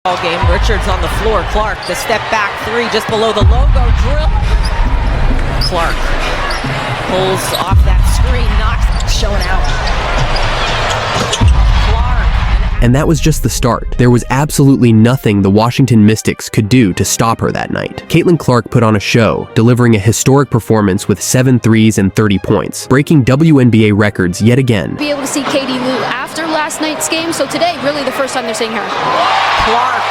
Ball game. Richards on the floor. Clark, the step back three just below the logo. Drill. Clark pulls off that screen, knocks, showing out. Clark. And that was just the start. There was absolutely nothing the Washington Mystics could do to stop her that night. Caitlin Clark put on a show, delivering a historic performance with 7 threes and 30 points, breaking WNBA records yet again. Be able to see Katie Lou after last night's game, so today, really the first time they're seeing her. Clark,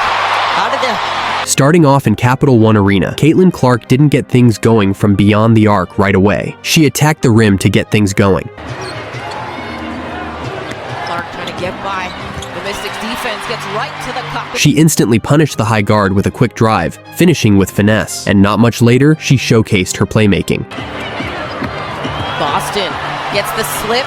how did the... Starting off in Capital One Arena, Caitlin Clark didn't get things going from beyond the arc right away. She attacked the rim to get things going. Clark trying to get by. The Mystics defense gets right to the cup. She instantly punished the high guard with a quick drive, finishing with finesse. And not much later, she showcased her playmaking. Boston gets the slip.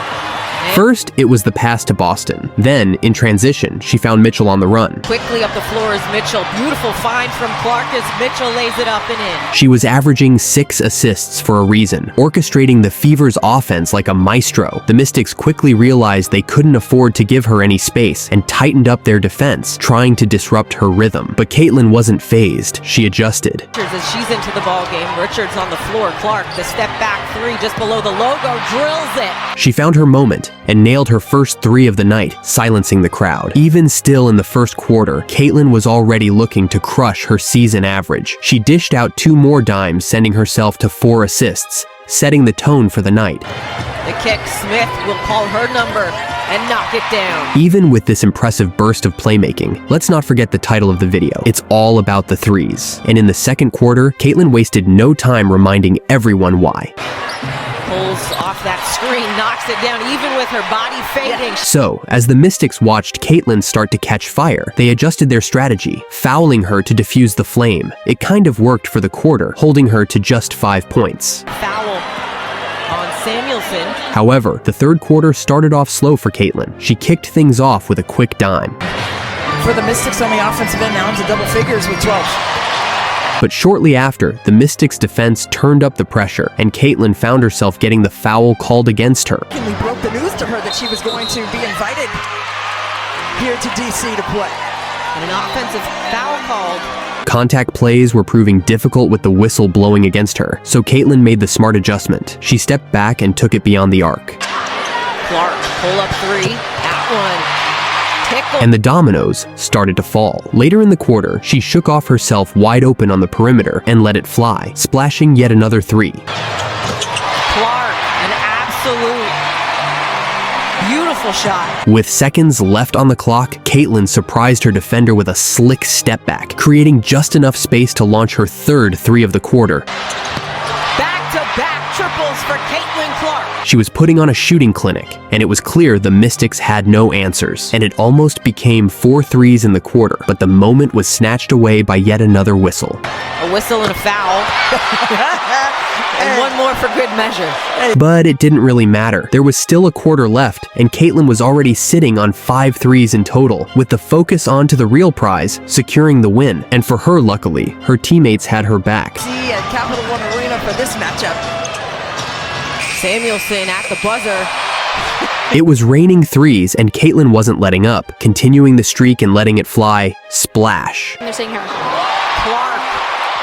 First, it was the pass to Boston. Then, in transition, she found Mitchell on the run. Quickly up the floor is Mitchell. Beautiful find from Clark as Mitchell lays it up and in. She was averaging 6 assists for a reason, orchestrating the Fever's offense like a maestro. The Mystics quickly realized they couldn't afford to give her any space and tightened up their defense, trying to disrupt her rhythm. But Caitlin wasn't phased. She adjusted. As she's into the ball game, Richards on the floor. Clark, the step back three just below the logo, drills it. She found her moment and nailed her first 3 of the night, silencing the crowd. Even still in the first quarter, Caitlin was already looking to crush her season average. She dished out 2 more dimes, sending herself to 4 assists, setting the tone for the night. The kick, Smith will call her number and knock it down. Even with this impressive burst of playmaking, let's not forget the title of the video. It's all about the threes. And in the second quarter, Caitlin wasted no time reminding everyone why. Pulls off that screen, knocks it down even with her body fading. So, as the Mystics watched Caitlin start to catch fire, they adjusted their strategy, fouling her to defuse the flame. It kind of worked for the quarter, holding her to just 5 points. Foul on Samuelson. However, the third quarter started off slow for Caitlin. She kicked things off with a quick dime. For the Mystics on the offensive end, now into double figures with 12. But shortly after, the Mystics' defense turned up the pressure, and Caitlin found herself getting the foul called against her. We broke the news to her that she was going to be invited here to DC to play. And an offensive foul called. Contact plays were proving difficult with the whistle blowing against her, so Caitlin made the smart adjustment. She stepped back and took it beyond the arc. Clark, pull up three, that one. And the dominoes started to fall. Later in the quarter, she shook off herself wide open on the perimeter and let it fly, splashing yet another 3. Clark, an absolute beautiful shot. With seconds left on the clock, Caitlin surprised her defender with a slick step back, creating just enough space to launch her third 3 of the quarter. Back-to-back triples for Caitlin Clark. She was putting on a shooting clinic, and it was clear the Mystics had no answers. And it almost became 4 threes in the quarter, but the moment was snatched away by yet another whistle. A whistle and a foul. And one more for good measure. But it didn't really matter. There was still a quarter left, and Caitlin was already sitting on 5 threes in total, with the focus on to the real prize, securing the win. And for her, luckily, her teammates had her back. See at Capital One Arena for this matchup. Samuelson at the buzzer. It was raining threes, and Caitlin wasn't letting up, continuing the streak and letting it fly. Splash. They're seeing her. Clark,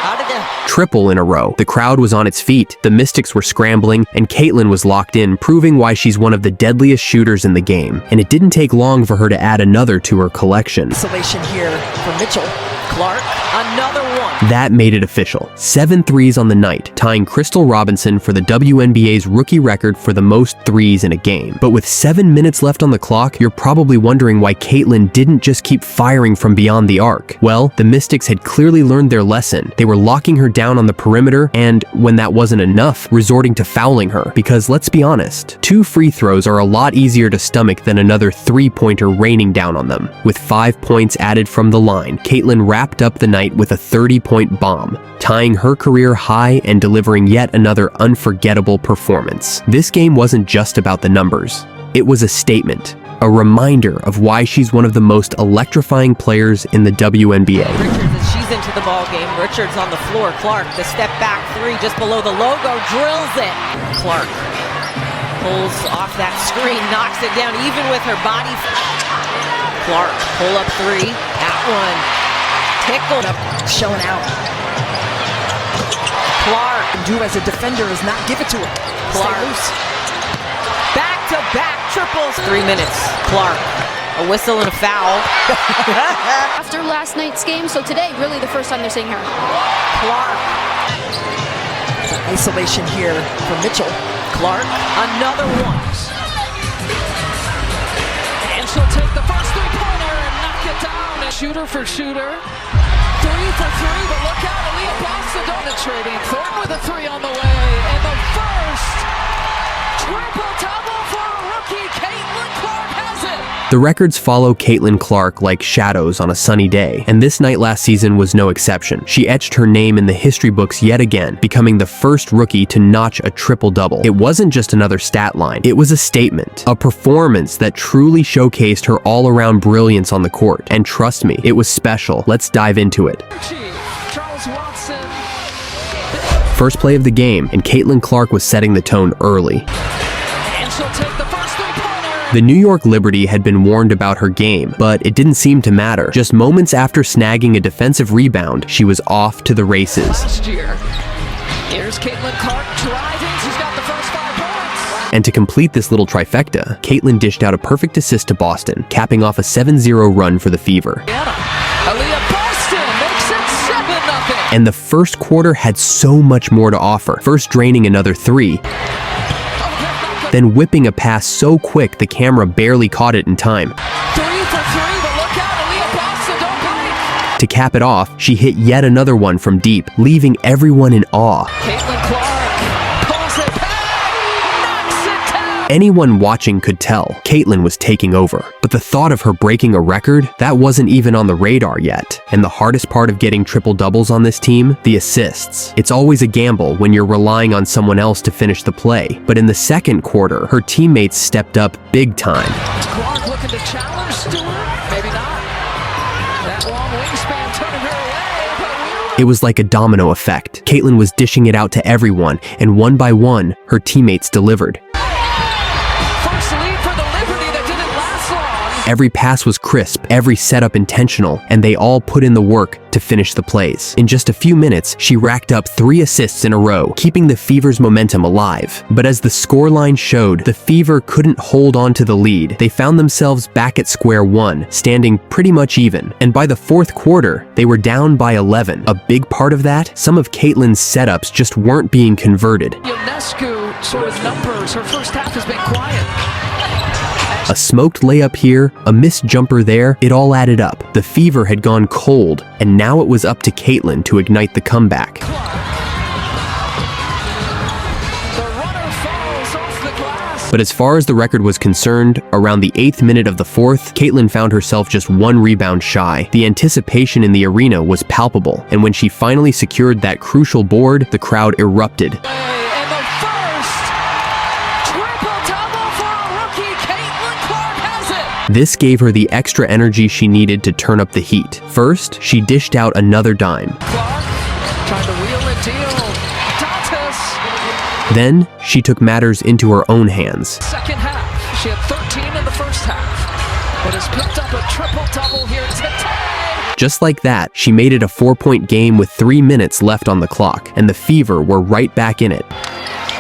how did the... Triple in a row. The crowd was on its feet, the Mystics were scrambling, and Caitlin was locked in, proving why she's one of the deadliest shooters in the game. And it didn't take long for her to add another to her collection. Isolation here for Mitchell. Clark, another one. That made it official. 7 threes on the night, tying Crystal Robinson for the WNBA's rookie record for the most threes in a game. But with 7 minutes left on the clock, you're probably wondering why Caitlin didn't just keep firing from beyond the arc. Well, the Mystics had clearly learned their lesson. They were locking her down on the perimeter, and when that wasn't enough, resorting to fouling her. Because let's be honest, 2 free throws are a lot easier to stomach than another 3-pointer raining down on them. With 5 points added from the line, Caitlin wrapped up the night with a 30-point bomb, tying her career high and delivering yet another unforgettable performance. This game wasn't just about the numbers. It was a statement, a reminder of why she's one of the most electrifying players in the WNBA. Richards, as she's into the ball game. Richards on the floor. Clark, the step back three just below the logo, drills it. Clark pulls off that screen, knocks it down even with her body. Clark, pull up three, that one. Tickle. Showing out. Clark. Do as a defender is not give it to her. Clark. Stay loose. Back-to-back triples. 3 minutes. Clark. A whistle and a foul. After last night's game, so today, really the first time they're seeing her. Clark. Isolation here for Mitchell. Clark. Another one. And she'll take the first three-pointer and knock it down. Shooter for shooter. 3 for 3, but look out, Aaliyah Boston penetrating. Thornton with a 3 on the way. And the first triple-double for a rookie. Caitlin Clark has it. The records follow Caitlin Clark like shadows on a sunny day, and this night last season was no exception. She etched her name in the history books yet again, becoming the first rookie to notch a triple-double. It wasn't just another stat line, it was a statement, a performance that truly showcased her all-around brilliance on the court. And trust me, it was special. Let's dive into it. Charles Watson. First play of the game, and Caitlin Clark was setting the tone early. And she'll take the first three-pointer. The New York Liberty had been warned about her game, but it didn't seem to matter. Just moments after snagging a defensive rebound, she was off to the races. Last year. Here's Caitlin Clark driving. She's got the first 5 points. And to complete this little trifecta, Caitlin dished out a perfect assist to Boston, capping off a 7-0 run for the Fever. Aaliyah Boston makes it 7-0. And the first quarter had so much more to offer, first draining another 3, then whipping a pass so quick the camera barely caught it in time. 3 for 3, but look out, Aaliyah Boston, don't bite. To cap it off, she hit yet another one from deep, leaving everyone in awe. Caitlin Clark pulls it back, knocks it down. Anyone watching could tell Caitlin was taking over. But the thought of her breaking a record, that wasn't even on the radar yet. And the hardest part of getting triple-doubles on this team? The assists. It's always a gamble when you're relying on someone else to finish the play. But in the second quarter, her teammates stepped up big time. Clark looking to challenge Stewart. Maybe not. That long wingspan turning her away. It was like a domino effect. Caitlin was dishing it out to everyone, and one by one, her teammates delivered. First lead for the Liberty that didn't last long. Every pass was crisp, every setup intentional, and they all put in the work to finish the plays. In just a few minutes, she racked up 3 assists in a row, keeping the Fever's momentum alive. But as the scoreline showed, the Fever couldn't hold on to the lead. They found themselves back at square one, standing pretty much even. And by the fourth quarter, they were down by 11. A big part of that, some of Caitlin's setups just weren't being converted. Ionescu sort of numbers. Her first half has been quiet. A smoked layup here, a missed jumper there, it all added up. The Fever had gone cold, and now it was up to Caitlin to ignite the comeback. The runner falls off the glass. But as far as the record was concerned, around the 8th minute of the 4th, Caitlin found herself just 1 rebound shy. The anticipation in the arena was palpable, and when she finally secured that crucial board, the crowd erupted. And the first triple-double for a rookie. Caitlin Clark has it. This gave her the extra energy she needed to turn up the heat. First, she dished out another dime. Clark trying to wheel and deal. Dantas. Then, she took matters into her own hands. Second half. She had 13 in the first half, but has picked up a triple-double here today. Just like that, she made it a 4-point game with 3 minutes left on the clock, and the Fever were right back in it.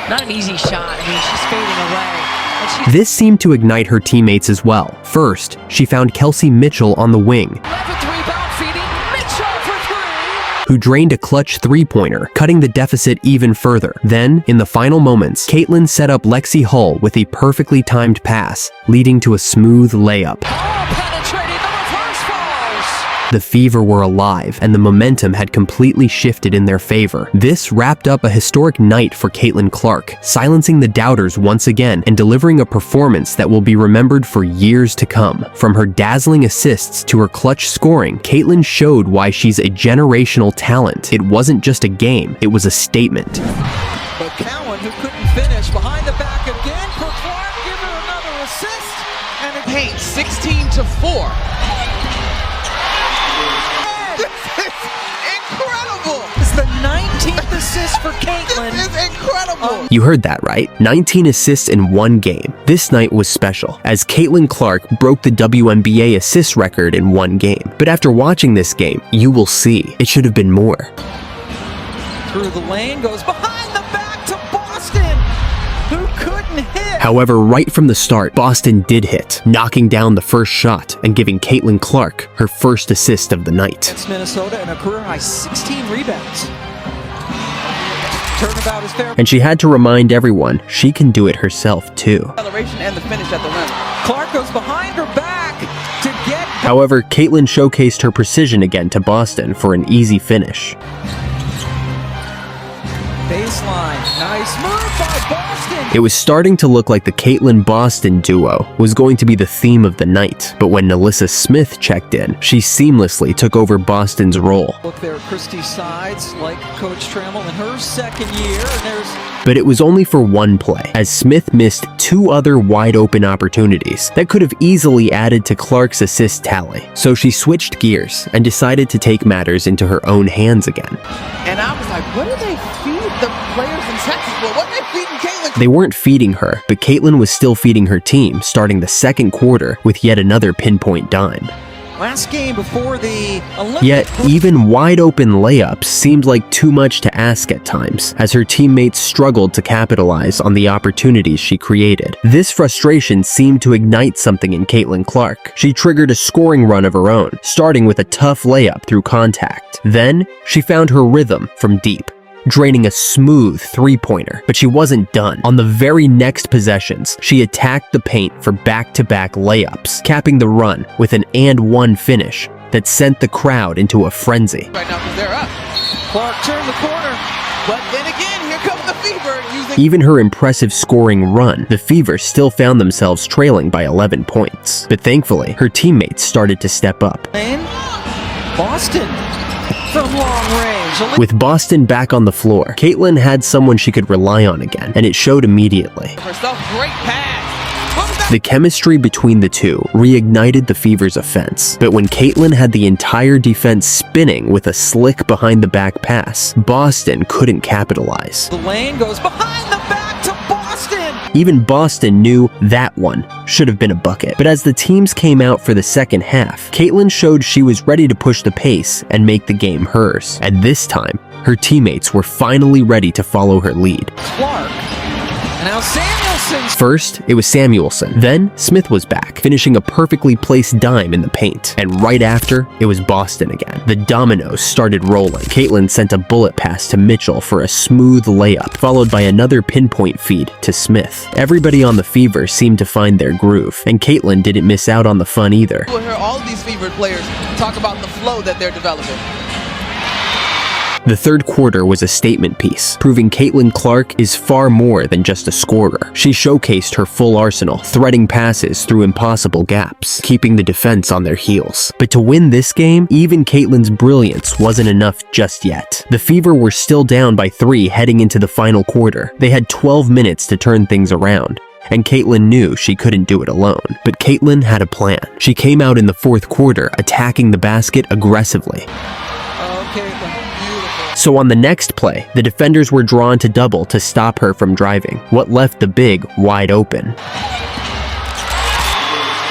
Not an easy shot. I mean, she's fading away. And she's This seemed to ignite her teammates as well. First, she found Kelsey Mitchell on the wing, 11th rebound feeding Mitchell for 3. who drained a clutch 3-pointer, cutting the deficit even further. Then, in the final moments, Caitlin set up Lexi Hull with a perfectly timed pass, leading to a smooth layup. Oh, penetrating the reverse falls. The Fever were alive, and the momentum had completely shifted in their favor. This wrapped up a historic night for Caitlin Clark, silencing the doubters once again and delivering a performance that will be remembered for years to come. From her dazzling assists to her clutch scoring, Caitlin showed why she's a generational talent. It wasn't just a game, it was a statement. But Cowan, who couldn't finish, behind the back again for Clark. Give her another assist. And it Paint 16-4. This is incredible. It's the 19th assist. assists for Caitlin. This is incredible. You heard that right. 19 assists in one game. This night was special, as Caitlin Clark broke the WNBA assist record in one game. But after watching this game, you will see it should have been more. Through the lane, goes behind the back to Boston, who couldn't hit. However, right from the start, Boston did hit, knocking down the first shot and giving Caitlin Clark her first assist of the night. It's Minnesota and a career high 16 rebounds. Turnabout is fair. And she had to remind everyone she can do it herself too. Acceleration and the finish at the rim. Clark goes behind her back to get. However, Caitlin showcased her precision again to Boston for an easy finish. Baseline, nice move by Boston. It was starting to look like the Caitlin-Boston duo was going to be the theme of the night, but when Nalissa Smith checked in, she seamlessly took over Boston's role. Look there at Christie's sides, like Coach Trammell in her second year, and there's. But it was only for one play, as Smith missed two other wide-open opportunities that could have easily added to Clark's assist tally. So she switched gears and decided to take matters into her own hands again. And I was like, what do they feed the players in Texas? Well, what are they feeding Caitlin? They weren't feeding her, but Caitlin was still feeding her team, starting the second quarter with yet another pinpoint dime. Last game before the Olympics. Yet, even wide-open layups seemed like too much to ask at times, as her teammates struggled to capitalize on the opportunities she created. This frustration seemed to ignite something in Caitlin Clark. She triggered a scoring run of her own, starting with a tough layup through contact. Then, she found her rhythm from deep, draining a smooth three-pointer. But she wasn't done. On the very next possessions, she attacked the paint for back-to-back layups, capping the run with an and-one finish that sent the crowd into a frenzy. Right now, because they're up. Clark turned the corner. But then again, here comes the Fever using. Even her impressive scoring run, the Fever still found themselves trailing by 11 points. But thankfully, her teammates started to step up. Lane. Boston from long range. With Boston back on the floor, Caitlin had someone she could rely on again, and it showed immediately. Herself, great pass. What was that? The chemistry between the two reignited the Fever's offense, but when Caitlin had the entire defense spinning with a slick behind-the-back pass, Boston couldn't capitalize. The lane goes behind the back to Boston. Even Boston knew that one should have been a bucket. But as the teams came out for the second half, Caitlin showed she was ready to push the pace and make the game hers. And this time, her teammates were finally ready to follow her lead. Clark. And now Samuelson's. First, it was Samuelson. Then, Smith was back, finishing a perfectly placed dime in the paint. And right after, it was Boston again. The dominoes started rolling. Caitlin sent a bullet pass to Mitchell for a smooth layup, followed by another pinpoint feed to Smith. Everybody on the Fever seemed to find their groove, and Caitlin didn't miss out on the fun either. We'll hear all of these Fever players talk about the flow that they're developing. The third quarter was a statement piece, proving Caitlin Clark is far more than just a scorer. She showcased her full arsenal, threading passes through impossible gaps, keeping the defense on their heels. But to win this game, even Caitlin's brilliance wasn't enough just yet. The Fever were still down by 3 heading into the final quarter. They had 12 minutes to turn things around, and Caitlin knew she couldn't do it alone. But Caitlin had a plan. She came out in the fourth quarter, attacking the basket aggressively. Caitlin. So on the next play, the defenders were drawn to double to stop her from driving, what left the big wide open.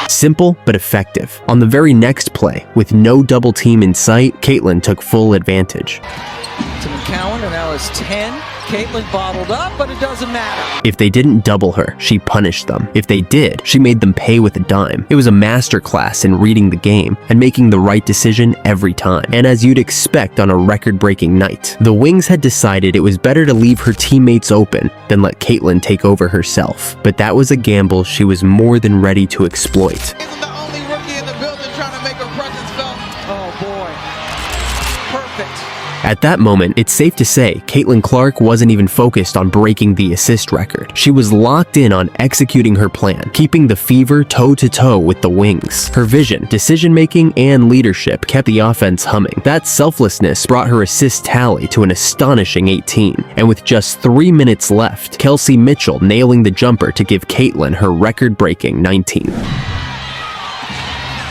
Simple but effective. On the very next play, with no double team in sight, Caitlin took full advantage. To McCowan, and now it's 10. Caitlin bottled up, but it doesn't matter. If they didn't double her, she punished them. If they did, she made them pay with a dime. It was a masterclass in reading the game and making the right decision every time. And as you'd expect on a record-breaking night, the Wings had decided it was better to leave her teammates open than let Caitlin take over herself. But that was a gamble she was more than ready to exploit. Isn't the only rookie in the building trying to make her presence felt? Oh boy. Perfect. At that moment, it's safe to say Caitlin Clark wasn't even focused on breaking the assist record. She was locked in on executing her plan, keeping the Fever toe-to-toe with the Wings. Her vision, decision-making, and leadership kept the offense humming. That selflessness brought her assist tally to an astonishing 18. And with just 3 minutes left, Kelsey Mitchell nailing the jumper to give Caitlin her record-breaking 19.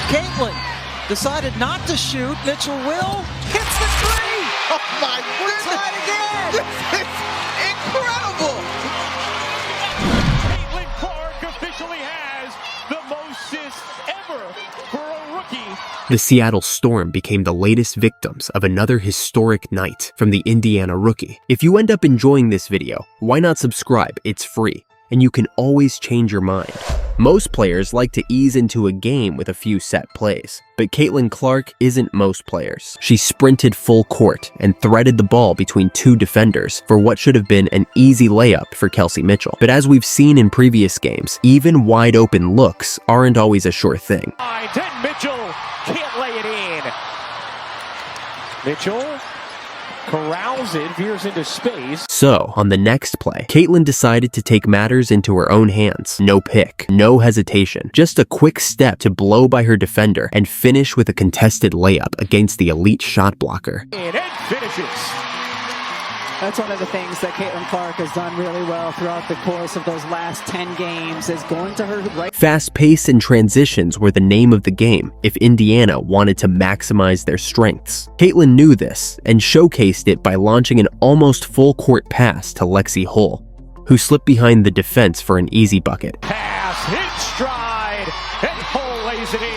Caitlin decided not to shoot. Mitchell will. Hits the three. Oh my We're goodness! tied again. This is incredible! Caitlin Clark officially has the most assists ever for a rookie. The Seattle Storm became the latest victims of another historic night from the Indiana rookie. If you end up enjoying this video, why not subscribe? It's free, and you can always change your mind. Most players like to ease into a game with a few set plays, but Caitlin Clark isn't most players. She sprinted full court and threaded the ball between two defenders for what should have been an easy layup for Kelsey Mitchell. But as we've seen in previous games, even wide open looks aren't always a sure thing. And Mitchell can't lay it in. Mitchell corrals it, veers into space. So, on the next play, Caitlin decided to take matters into her own hands. No pick, no hesitation, just a quick step to blow by her defender and finish with a contested layup against the elite shot blocker. And finishes. That's one of the things that Caitlin Clark has done really well throughout the course of those last 10 games is going to her right. Fast pace and transitions were the name of the game if Indiana wanted to maximize their strengths. Caitlin knew this and showcased it by launching an almost full court pass to Lexi Hull, who slipped behind the defense for an easy bucket. Pass, hit stride, and Hull lays it in.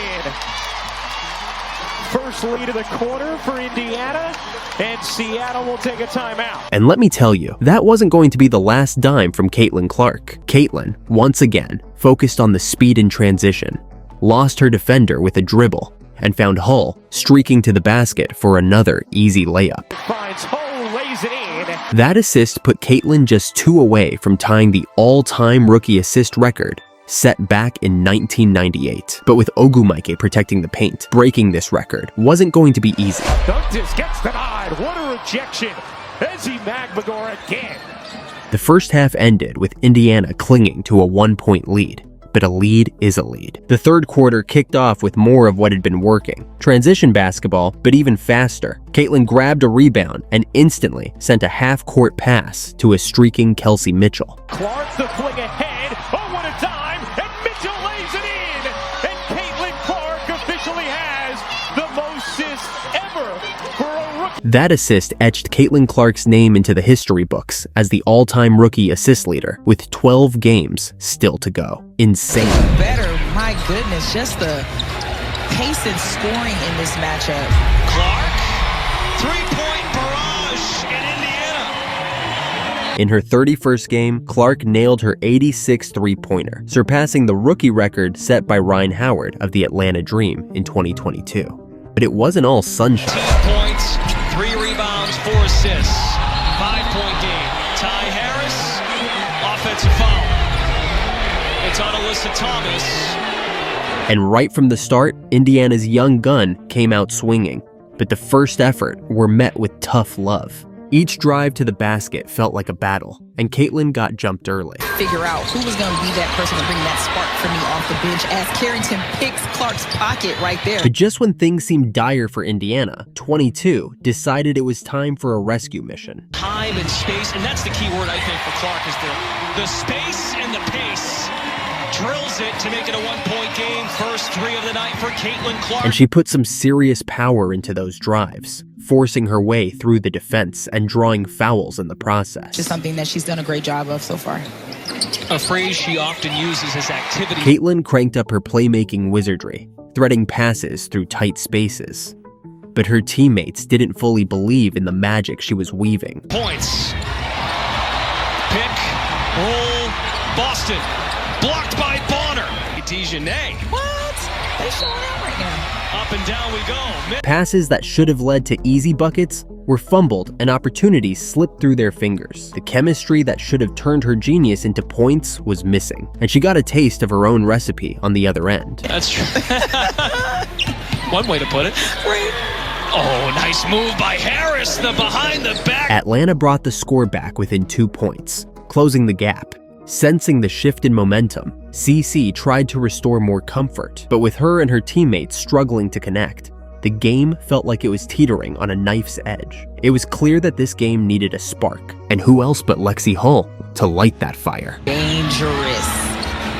First lead of the quarter for Indiana, and Seattle will take a timeout. And let me tell you, that wasn't going to be the last dime from Caitlin Clark. Caitlin, once again, focused on the speed in transition, lost her defender with a dribble, and found Hull streaking to the basket for another easy layup. Finds Hull, lays it in. That assist put Caitlin just 2 away from tying the all-time rookie assist record set back in 1998. But with Ogumike protecting the paint, breaking this record wasn't going to be easy. Dundas gets denied. What a rejection. Ezzy Magbagor again. The first half ended with Indiana clinging to a 1-point lead. But a lead is a lead. The third quarter kicked off with more of what had been working. Transition basketball, but even faster. Caitlin grabbed a rebound and instantly sent a half-court pass to a streaking Kelsey Mitchell. Clark the fling ahead. Oh, what a dime. And Mitchell lays it in. And Caitlin Clark officially has the most assists ever for a rookie. That assist etched Caitlin Clark's name into the history books as the all-time rookie assist leader with 12 games still to go. Insane. Better, my goodness, just the pace and scoring in this matchup. Clark, three-point barrage in Indiana. In her 31st game, Clark nailed her 86th three-pointer, surpassing the rookie record set by Ryan Howard of the Atlanta Dream in 2022. But it wasn't all sunshine. 2 points, 3 rebounds, 4 assists. 5-point game. Ty Harris, offensive foul. It's on Alyssa Thomas. And right from the start, Indiana's young gun came out swinging. But the first effort were met with tough love. Each drive to the basket felt like a battle, and Caitlin got jumped early. Figure out who was going to be that person to bring that spark for me off the bench as Carrington picks Clark's pocket right there. But just when things seemed dire for Indiana, 22 decided it was time for a rescue mission. Time and space, and that's the key word I think for Clark is the space and the pace. Drills it to make it a 1-point game. First 3 of the night for Caitlin Clark. And she put some serious power into those drives, forcing her way through the defense and drawing fouls in the process. Just something that she's done a great job of so far. A phrase she often uses as activity. Caitlin cranked up her playmaking wizardry, threading passes through tight spaces. But her teammates didn't fully believe in the magic she was weaving. Points. Pick, roll, Boston. Blocked by Bonner. Dejanay. What? They're showing out right now. Up and down we go. Passes that should have led to easy buckets were fumbled and opportunities slipped through their fingers. The chemistry that should have turned her genius into points was missing, and she got a taste of her own recipe on the other end. That's true. One way to put it. Oh, nice move by Harris. The behind the back. Atlanta brought the score back within 2 points, closing the gap. Sensing the shift in momentum, CC tried to restore more comfort, but with her and her teammates struggling to connect, the game felt like it was teetering on a knife's edge. It was clear that this game needed a spark, and who else but Lexi Hull to light that fire. Dangerous.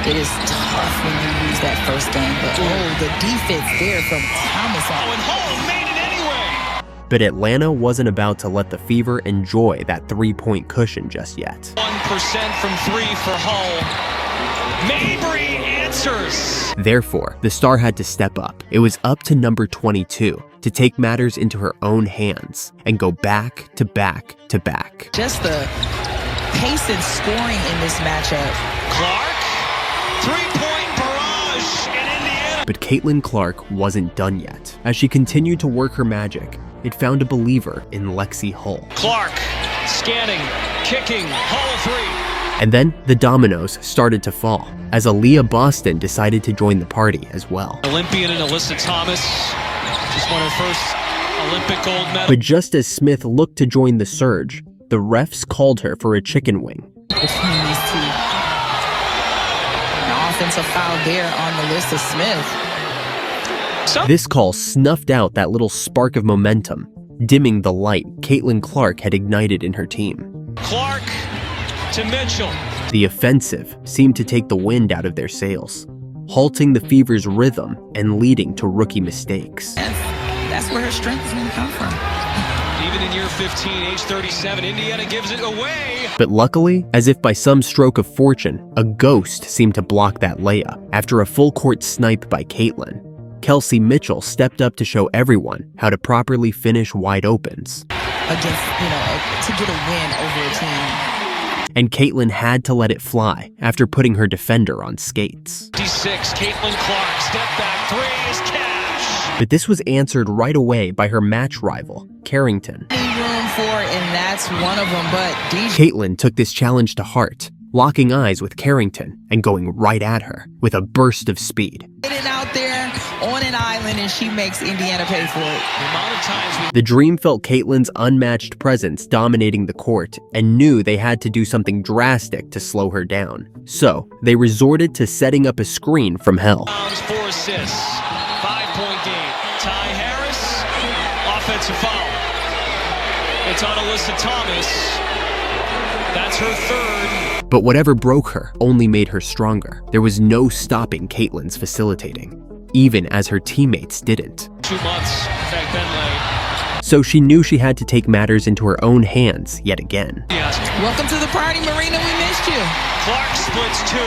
It is tough when you lose that first game, but the defense there from Thomas. Oh, and Hull made it anyway. But Atlanta wasn't about to let the Fever enjoy that 3-point cushion just yet. 1% from 3 for Hull. Mabry answers. Therefore, the star had to step up. It was up to number 22 to take matters into her own hands and go back to back to back. Just the pace and scoring in this matchup. Clark, 3-point barrage in Indiana. But Caitlin Clark wasn't done yet. As she continued to work her magic, it found a believer in Lexi Hull. Clark, scanning, kicking, Hull 3. And then the dominoes started to fall as Aaliyah Boston decided to join the party as well. Olympian and Alyssa Thomas just won her first Olympic gold medal. But just as Smith looked to join the surge, the refs called her for a chicken wing. Between these two. An offensive foul there on Alyssa Smith. This call snuffed out that little spark of momentum, dimming the light Caitlin Clark had ignited in her team. Clark to Mitchell. The offensive seemed to take the wind out of their sails, halting the Fever's rhythm and leading to rookie mistakes. That's where her strength is going to come from. Even in year 15, age 37, Indiana gives it away. But luckily, as if by some stroke of fortune, a ghost seemed to block that layup. After a full-court snipe by Caitlin, Kelsey Mitchell stepped up to show everyone how to properly finish wide opens. Against, to get a win over a team. And Caitlin had to let it fly after putting her defender on skates. 56, Caitlin Clark, step back, 3 is cash. But this was answered right away by her match rival, Carrington. Room for, and that's one of them, but Caitlin took this challenge to heart, locking eyes with Carrington and going right at her with a burst of speed. Out there on an island, and she makes Indiana pay for it. The Dream felt Caitlin's unmatched presence dominating the court and knew they had to do something drastic to slow her down. So they resorted to setting up a screen from hell. 4 assists, 5-point game. Ty Harris, offensive foul. It's on Alyssa Thomas. That's her third. But whatever broke her only made her stronger. There was no stopping Caitlin's facilitating, even as her teammates didn't. 2 months, Frank Benlay. So she knew she had to take matters into her own hands yet again. Yes. Welcome to the party, Marina. We missed you. Clark splits 2.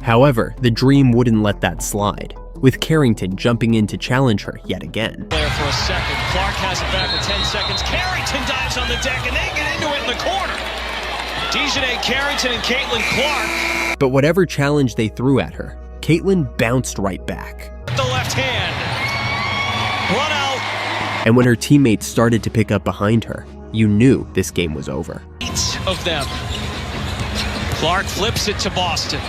However, the Dream wouldn't let that slide, with Carrington jumping in to challenge her yet again. There for a second. Clark has it back with 10 seconds. Carrington dives on the deck, and they get into it in the corner. Dejanay Carrington and Caitlin Clark. But whatever challenge they threw at her, Caitlin bounced right back. The left hand. Run out. And when her teammates started to pick up behind her, you knew this game was over. 8 of them. Clark flips it to Boston.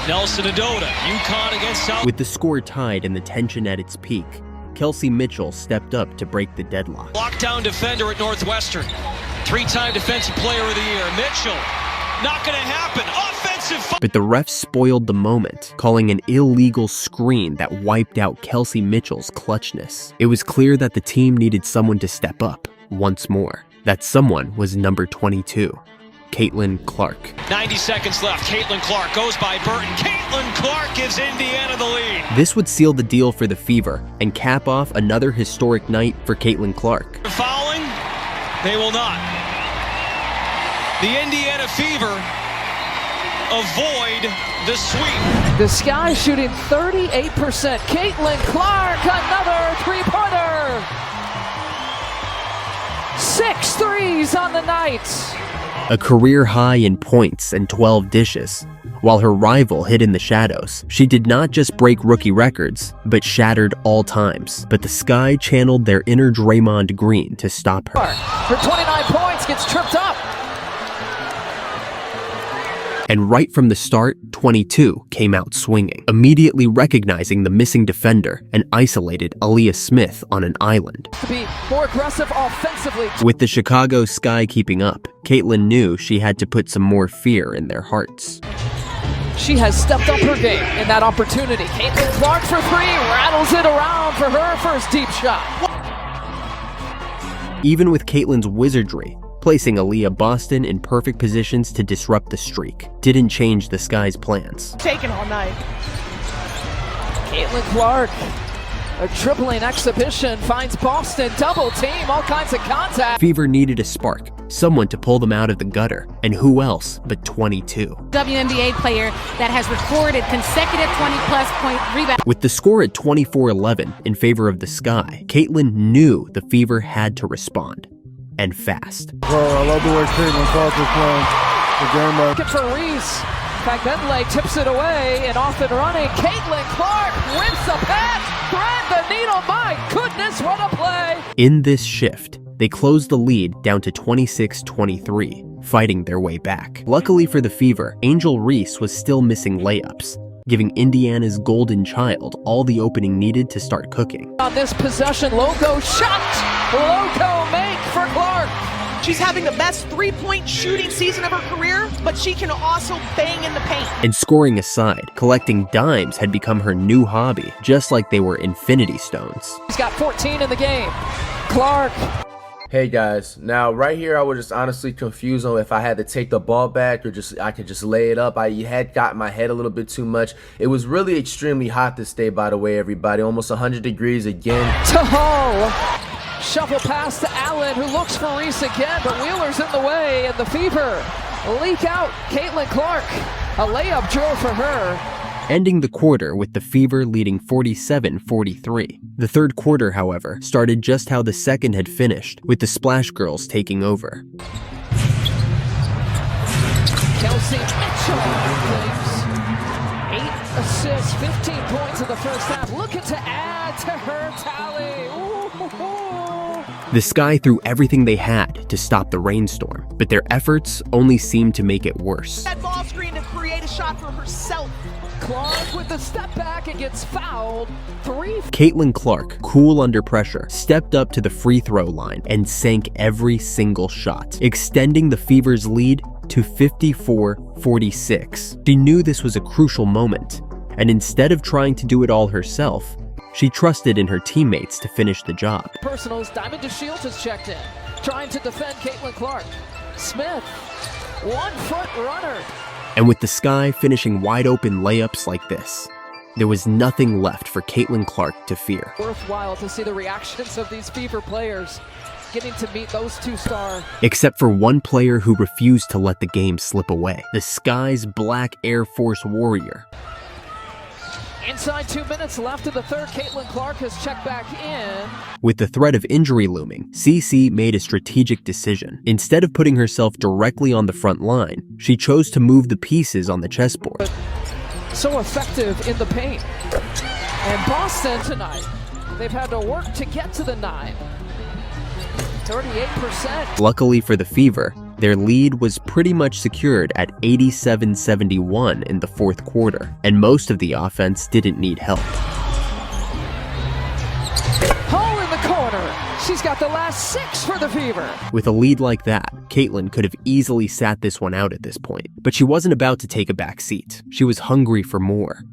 Nelson Adota, UConn against South. With the score tied and the tension at its peak, Kelsey Mitchell stepped up to break the deadlock. Lockdown defender at Northwestern. 3-time Defensive Player of the Year. Mitchell, not gonna happen. Offensive. But the refs spoiled the moment, calling an illegal screen that wiped out Kelsey Mitchell's clutchness. It was clear that the team needed someone to step up once more. That someone was number 22, Caitlin Clark. 90 seconds left. Caitlin Clark goes by Burton. Caitlin Clark gives Indiana the lead. This would seal the deal for the Fever and cap off another historic night for Caitlin Clark. Fouling? They will not. The Indiana Fever avoid the sweep. The Sky shooting 38%. Caitlin Clark, another three-pointer. 6 threes on the night. A career high in points and 12 dishes. While her rival hid in the shadows, she did not just break rookie records, but shattered all times. But the Sky channeled their inner Draymond Green to stop her. For 29 points, gets tripped up. And right from the start, 22 came out swinging, immediately recognizing the missing defender and isolated Aaliyah Smith on an island. To be more aggressive offensively. With the Chicago Sky keeping up, Caitlin knew she had to put some more fear in their hearts. She has stepped up her game in that opportunity. Caitlin Clark for 3, rattles it around for her first deep shot. Even with Caitlin's wizardry, placing Aaliyah Boston in perfect positions to disrupt the streak didn't change the Sky's plans. Taken all night. Caitlin Clark A dribbling exhibition finds Boston, double team, all kinds of contact. Fever needed a spark, someone to pull them out of the gutter, and who else but 22. WNBA player that has recorded consecutive 20-plus point rebounds. With the score at 24-11 in favor of the Sky, Caitlin knew the Fever had to respond, and fast. I love the way Caitlin Clark is playing the game. Looking for Reese. In fact, Bentley tips it away and off and running. Caitlin Clark whips a pass, thread the needle. My goodness, what a play! In this shift, they closed the lead down to 26-23, fighting their way back. Luckily for the Fever, Angel Reese was still missing layups, giving Indiana's golden child all the opening needed to start cooking. On this possession, Logo shot! Logo make for Clark! She's having the best three-point shooting season of her career, but she can also bang in the paint. And scoring aside, collecting dimes had become her new hobby, just like they were infinity stones. She's got 14 in the game. Clark. Hey guys, now right here I was just honestly confused on if I had to take the ball back or I could just lay it up. I had got my head a little bit too much. It was really extremely hot this day, by the way, everybody. Almost 100 degrees again. To Hall. Shuffle pass to Allen, who looks for Reese again, but Wheeler's in the way, and the Fever leak out. Caitlin Clark, a layup drill for her. Ending the quarter with the Fever leading 47-43. The third quarter, however, started just how the second had finished, with the Splash Girls taking over. Kelsey Mitchell, 8 assists, 15 points in the first half, looking to add to her tally. Ooh. The Sky threw everything they had to stop the rainstorm, but their efforts only seemed to make it worse. That ball screen to create a shot for herself. Clark with the step back and gets fouled. 3. Caitlin Clark, cool under pressure, stepped up to the free throw line and sank every single shot, extending the Fever's lead to 54-46. She knew this was a crucial moment, and instead of trying to do it all herself, she trusted in her teammates to finish the job. Personals, Diamond DeShields has checked in, trying to defend Caitlin Clark. Smith, 1-foot runner. And with the Sky finishing wide open layups like this, there was nothing left for Caitlin Clark to fear. Worthwhile to see the reactions of these Fever players getting to meet those two stars. Except for one player who refused to let the game slip away, the Sky's Black Air Force Warrior. Inside 2 minutes left of the third, Caitlin Clark has checked back in. With the threat of injury looming, CC made a strategic decision. Instead of putting herself directly on the front line, she chose to move the pieces on the chessboard. So effective in the paint. And Boston tonight, they've had to work to get to the 9. 38%. Luckily for the Fever, their lead was pretty much secured at 87-71 in the fourth quarter, and most of the offense didn't need help. Hole in the corner. She's got the last 6 for the Fever. With a lead like that, Caitlin could have easily sat this one out at this point, but she wasn't about to take a back seat. She was hungry for more.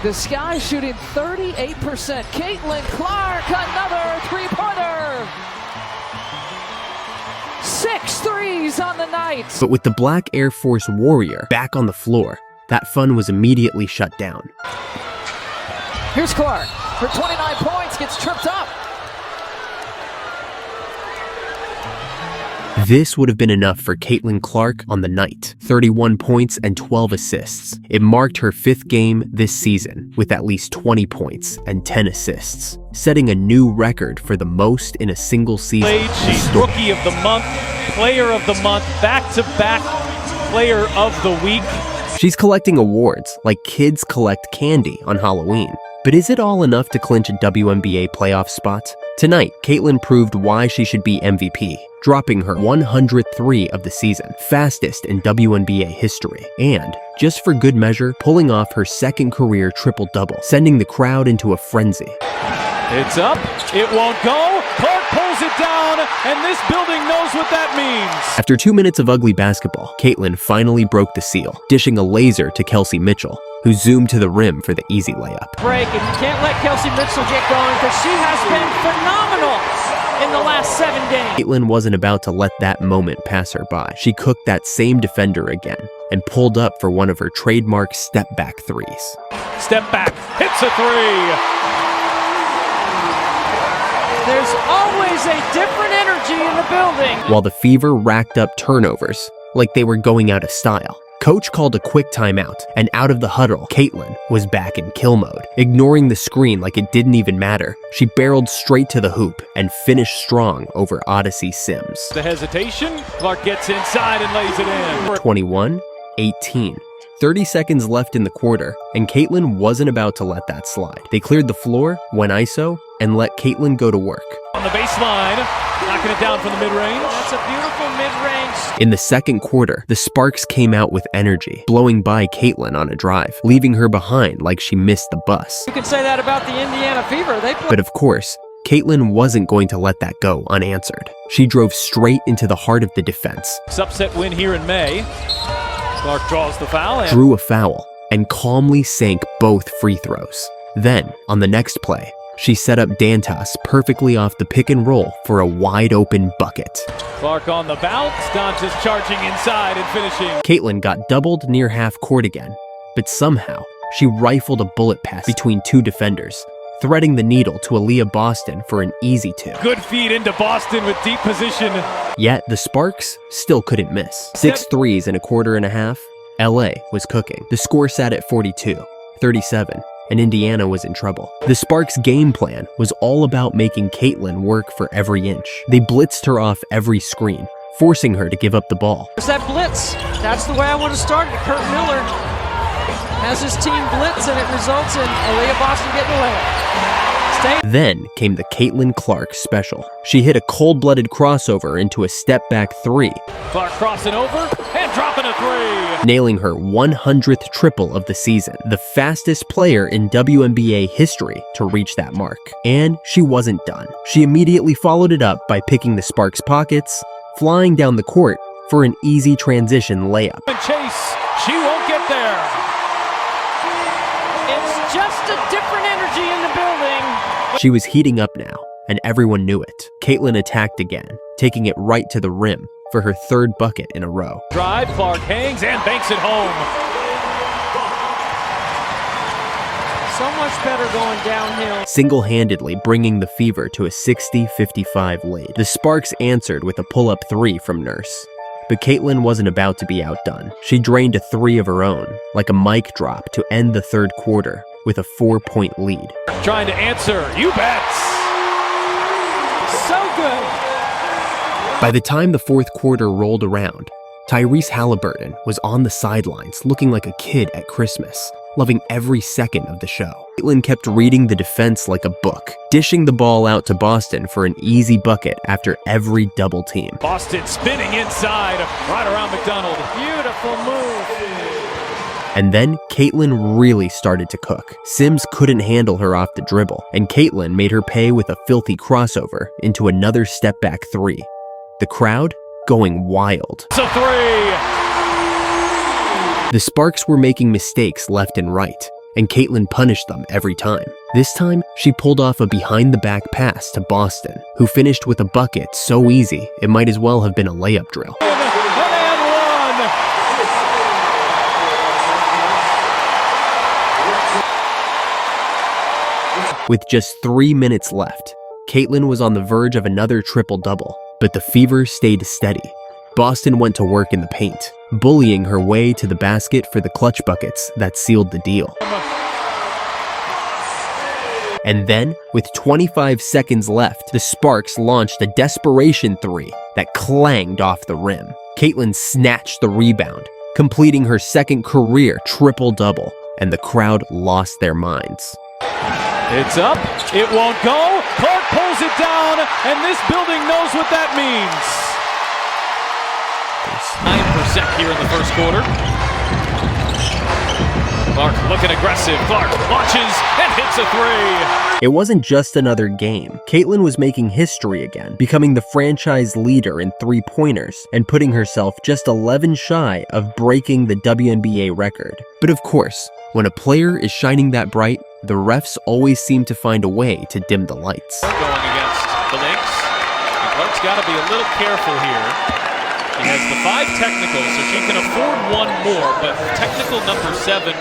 The Sky shooting 38%. Caitlin Clark, another three-pointer. 6 threes on the night. But with the Black Air Force Warrior back on the floor, that fun was immediately shut down. Here's Clark. Her 29 points gets tripped up. This would have been enough for Caitlin Clark on the night. 31 points and 12 assists. It marked her 5th game this season with at least 20 points and 10 assists, setting a new record for the most in a single season. She's Rookie of the Month, Player of the Month, back-to-back Player of the Week. She's collecting awards like kids collect candy on Halloween. But is it all enough to clinch a WNBA playoff spot? Tonight, Caitlin proved why she should be MVP, dropping her 103 of the season, fastest in WNBA history, and, just for good measure, pulling off her second career triple-double, sending the crowd into a frenzy. It's up, it won't go, Clark pulls it down, and this building knows what that means. After 2 minutes of ugly basketball, Caitlin finally broke the seal, dishing a laser to Kelsey Mitchell, who zoomed to the rim for the easy layup. Break, and you can't let Kelsey Mitchell get going because she has been phenomenal in the last 7 games. Caitlin wasn't about to let that moment pass her by. She cooked that same defender again, and pulled up for one of her trademark step-back threes. Step back, hits a three. There's always a different energy in the building. While the Fever racked up turnovers like they were going out of style. Coach called a quick timeout, and out of the huddle, Caitlin was back in kill mode. Ignoring the screen like it didn't even matter, she barreled straight to the hoop and finished strong over Odyssey Sims. The hesitation, Clark gets inside and lays it in. 21-18. 30 seconds left in the quarter, and Caitlin wasn't about to let that slide. They cleared the floor, went ISO, and let Caitlin go to work. On the baseline, knocking it down from the mid-range. That's a beautiful mid-range. In the second quarter, the Sparks came out with energy, blowing by Caitlin on a drive, leaving her behind like she missed the bus. You can say that about the Indiana Fever. But of course, Caitlin wasn't going to let that go unanswered. She drove straight into the heart of the defense. Upset win here in May. Clark draws the foul and drew a foul, and calmly sank both free throws. Then, on the next play, she set up Dantas perfectly off the pick and roll for a wide open bucket. Clark on the bounce, Dantas charging inside and finishing. Caitlin got doubled near half court again, but somehow she rifled a bullet pass between two defenders, threading the needle to Aaliyah Boston for an easy two. Good feed into Boston with deep position. Yet the Sparks still couldn't miss. 6 threes in a quarter and a half. LA was cooking. The score sat at 42-37, and Indiana was in trouble. The Sparks' game plan was all about making Caitlin work for every inch. They blitzed her off every screen, forcing her to give up the ball. There's that blitz. That's the way I want to start it. Kurt Miller has his team blitz, and it results in Aaliyah Boston getting a layup. Then came the Caitlin Clark special. She hit a cold-blooded crossover into a step-back three. Clark crossing over and dropping a three. Nailing her 100th triple of the season, the fastest player in WNBA history to reach that mark. And she wasn't done. She immediately followed it up by picking the Sparks' pockets, flying down the court for an easy transition layup. And Chase, she won't get there. It's just a different energy in the building. She was heating up now, and everyone knew it. Caitlin attacked again, taking it right to the rim for her third bucket in a row. Drive, Clark hangs and banks it home. So much better going downhill. Single-handedly bringing the Fever to a 60-55 lead. The Sparks answered with a pull-up three from Nurse. But Caitlin wasn't about to be outdone. She drained a three of her own, like a mic drop to end the third quarter with a 4-point lead. Trying to answer, you bet. So good. By the time the fourth quarter rolled around, Tyrese Halliburton was on the sidelines looking like a kid at Christmas, loving every second of the show. Caitlin kept reading the defense like a book, dishing the ball out to Boston for an easy bucket after every double team. Boston spinning inside, right around McDonald. Beautiful move. And then Caitlin really started to cook. Sims couldn't handle her off the dribble, and Caitlin made her pay with a filthy crossover into another step-back three. The crowd going wild. It's a three! The Sparks were making mistakes left and right, and Caitlin punished them every time. This time, she pulled off a behind-the-back pass to Boston, who finished with a bucket so easy it might as well have been a layup drill. With just 3 minutes left, Caitlin was on the verge of another triple-double, but the Fever stayed steady. Boston went to work in the paint, bullying her way to the basket for the clutch buckets that sealed the deal. And then, with 25 seconds left, the Sparks launched a desperation three that clanged off the rim. Caitlin snatched the rebound, completing her second career triple-double, and the crowd lost their minds. It's up, it won't go, Clark pulls it down, and this building knows what that means. 9% here in the first quarter. Clark looking aggressive, Clark launches and hits a three. It wasn't just another game. Caitlin was making history again, becoming the franchise leader in three-pointers and putting herself just 11 shy of breaking the WNBA record. But of course, when a player is shining that bright, the refs always seem to find a way to dim the lights. Going against the Lynx. Clark's got to be a little careful here. She has the 5 technicals, so she can afford one more, but technical number 7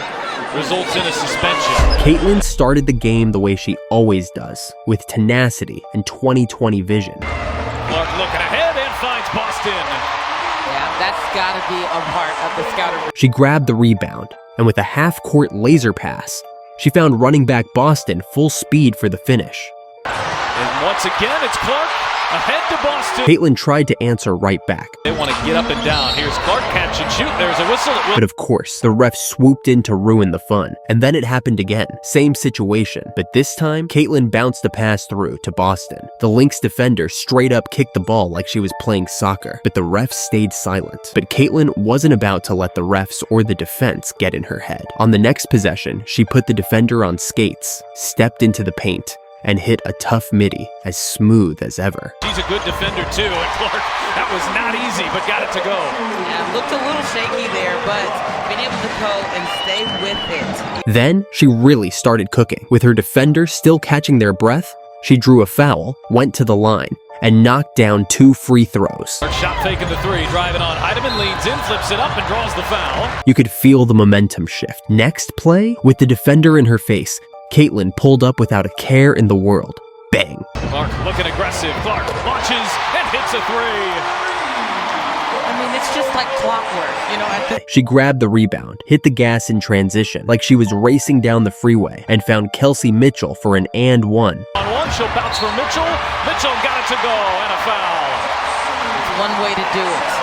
results in a suspension. Caitlin started the game the way she always does, with tenacity and 20/20 vision. Clark looking ahead and finds Boston. Yeah, that's got to be a part of the scouter. She grabbed the rebound, and with a half-court laser pass, she found running back Boston full speed for the finish. And once again, it's Clark ahead to Boston. Caitlin tried to answer right back. They want to get up and down. Here's Clark, catch and shoot. There's a whistle. But of course, the ref swooped in to ruin the fun. And then it happened again. Same situation, but this time, Caitlin bounced the pass through to Boston. The Lynx defender straight up kicked the ball like she was playing soccer, but the refs stayed silent. But Caitlin wasn't about to let the refs or the defense get in her head. On the next possession, she put the defender on skates, stepped into the paint, and hit a tough midi as smooth as ever. She's a good defender too, and Clark, that was not easy, but got it to go. Yeah, looked a little shaky there, but being able to go and stay with it. Then she really started cooking. With her defender still catching their breath, she drew a foul, went to the line, and knocked down 2 free throws. Shot faking the 3, driving on. Heidemann leads in, flips it up, and draws the foul. You could feel the momentum shift. Next play, with the defender in her face, Caitlin pulled up without a care in the world. Bang. Clark looking aggressive. Clark launches and hits a 3. I mean, it's just like clockwork, you know. She grabbed the rebound, hit the gas in transition like she was racing down the freeway, and found Kelsey Mitchell for an and one. On one, she'll bounce for Mitchell. Mitchell got it to go, and a foul. It's one way to do it.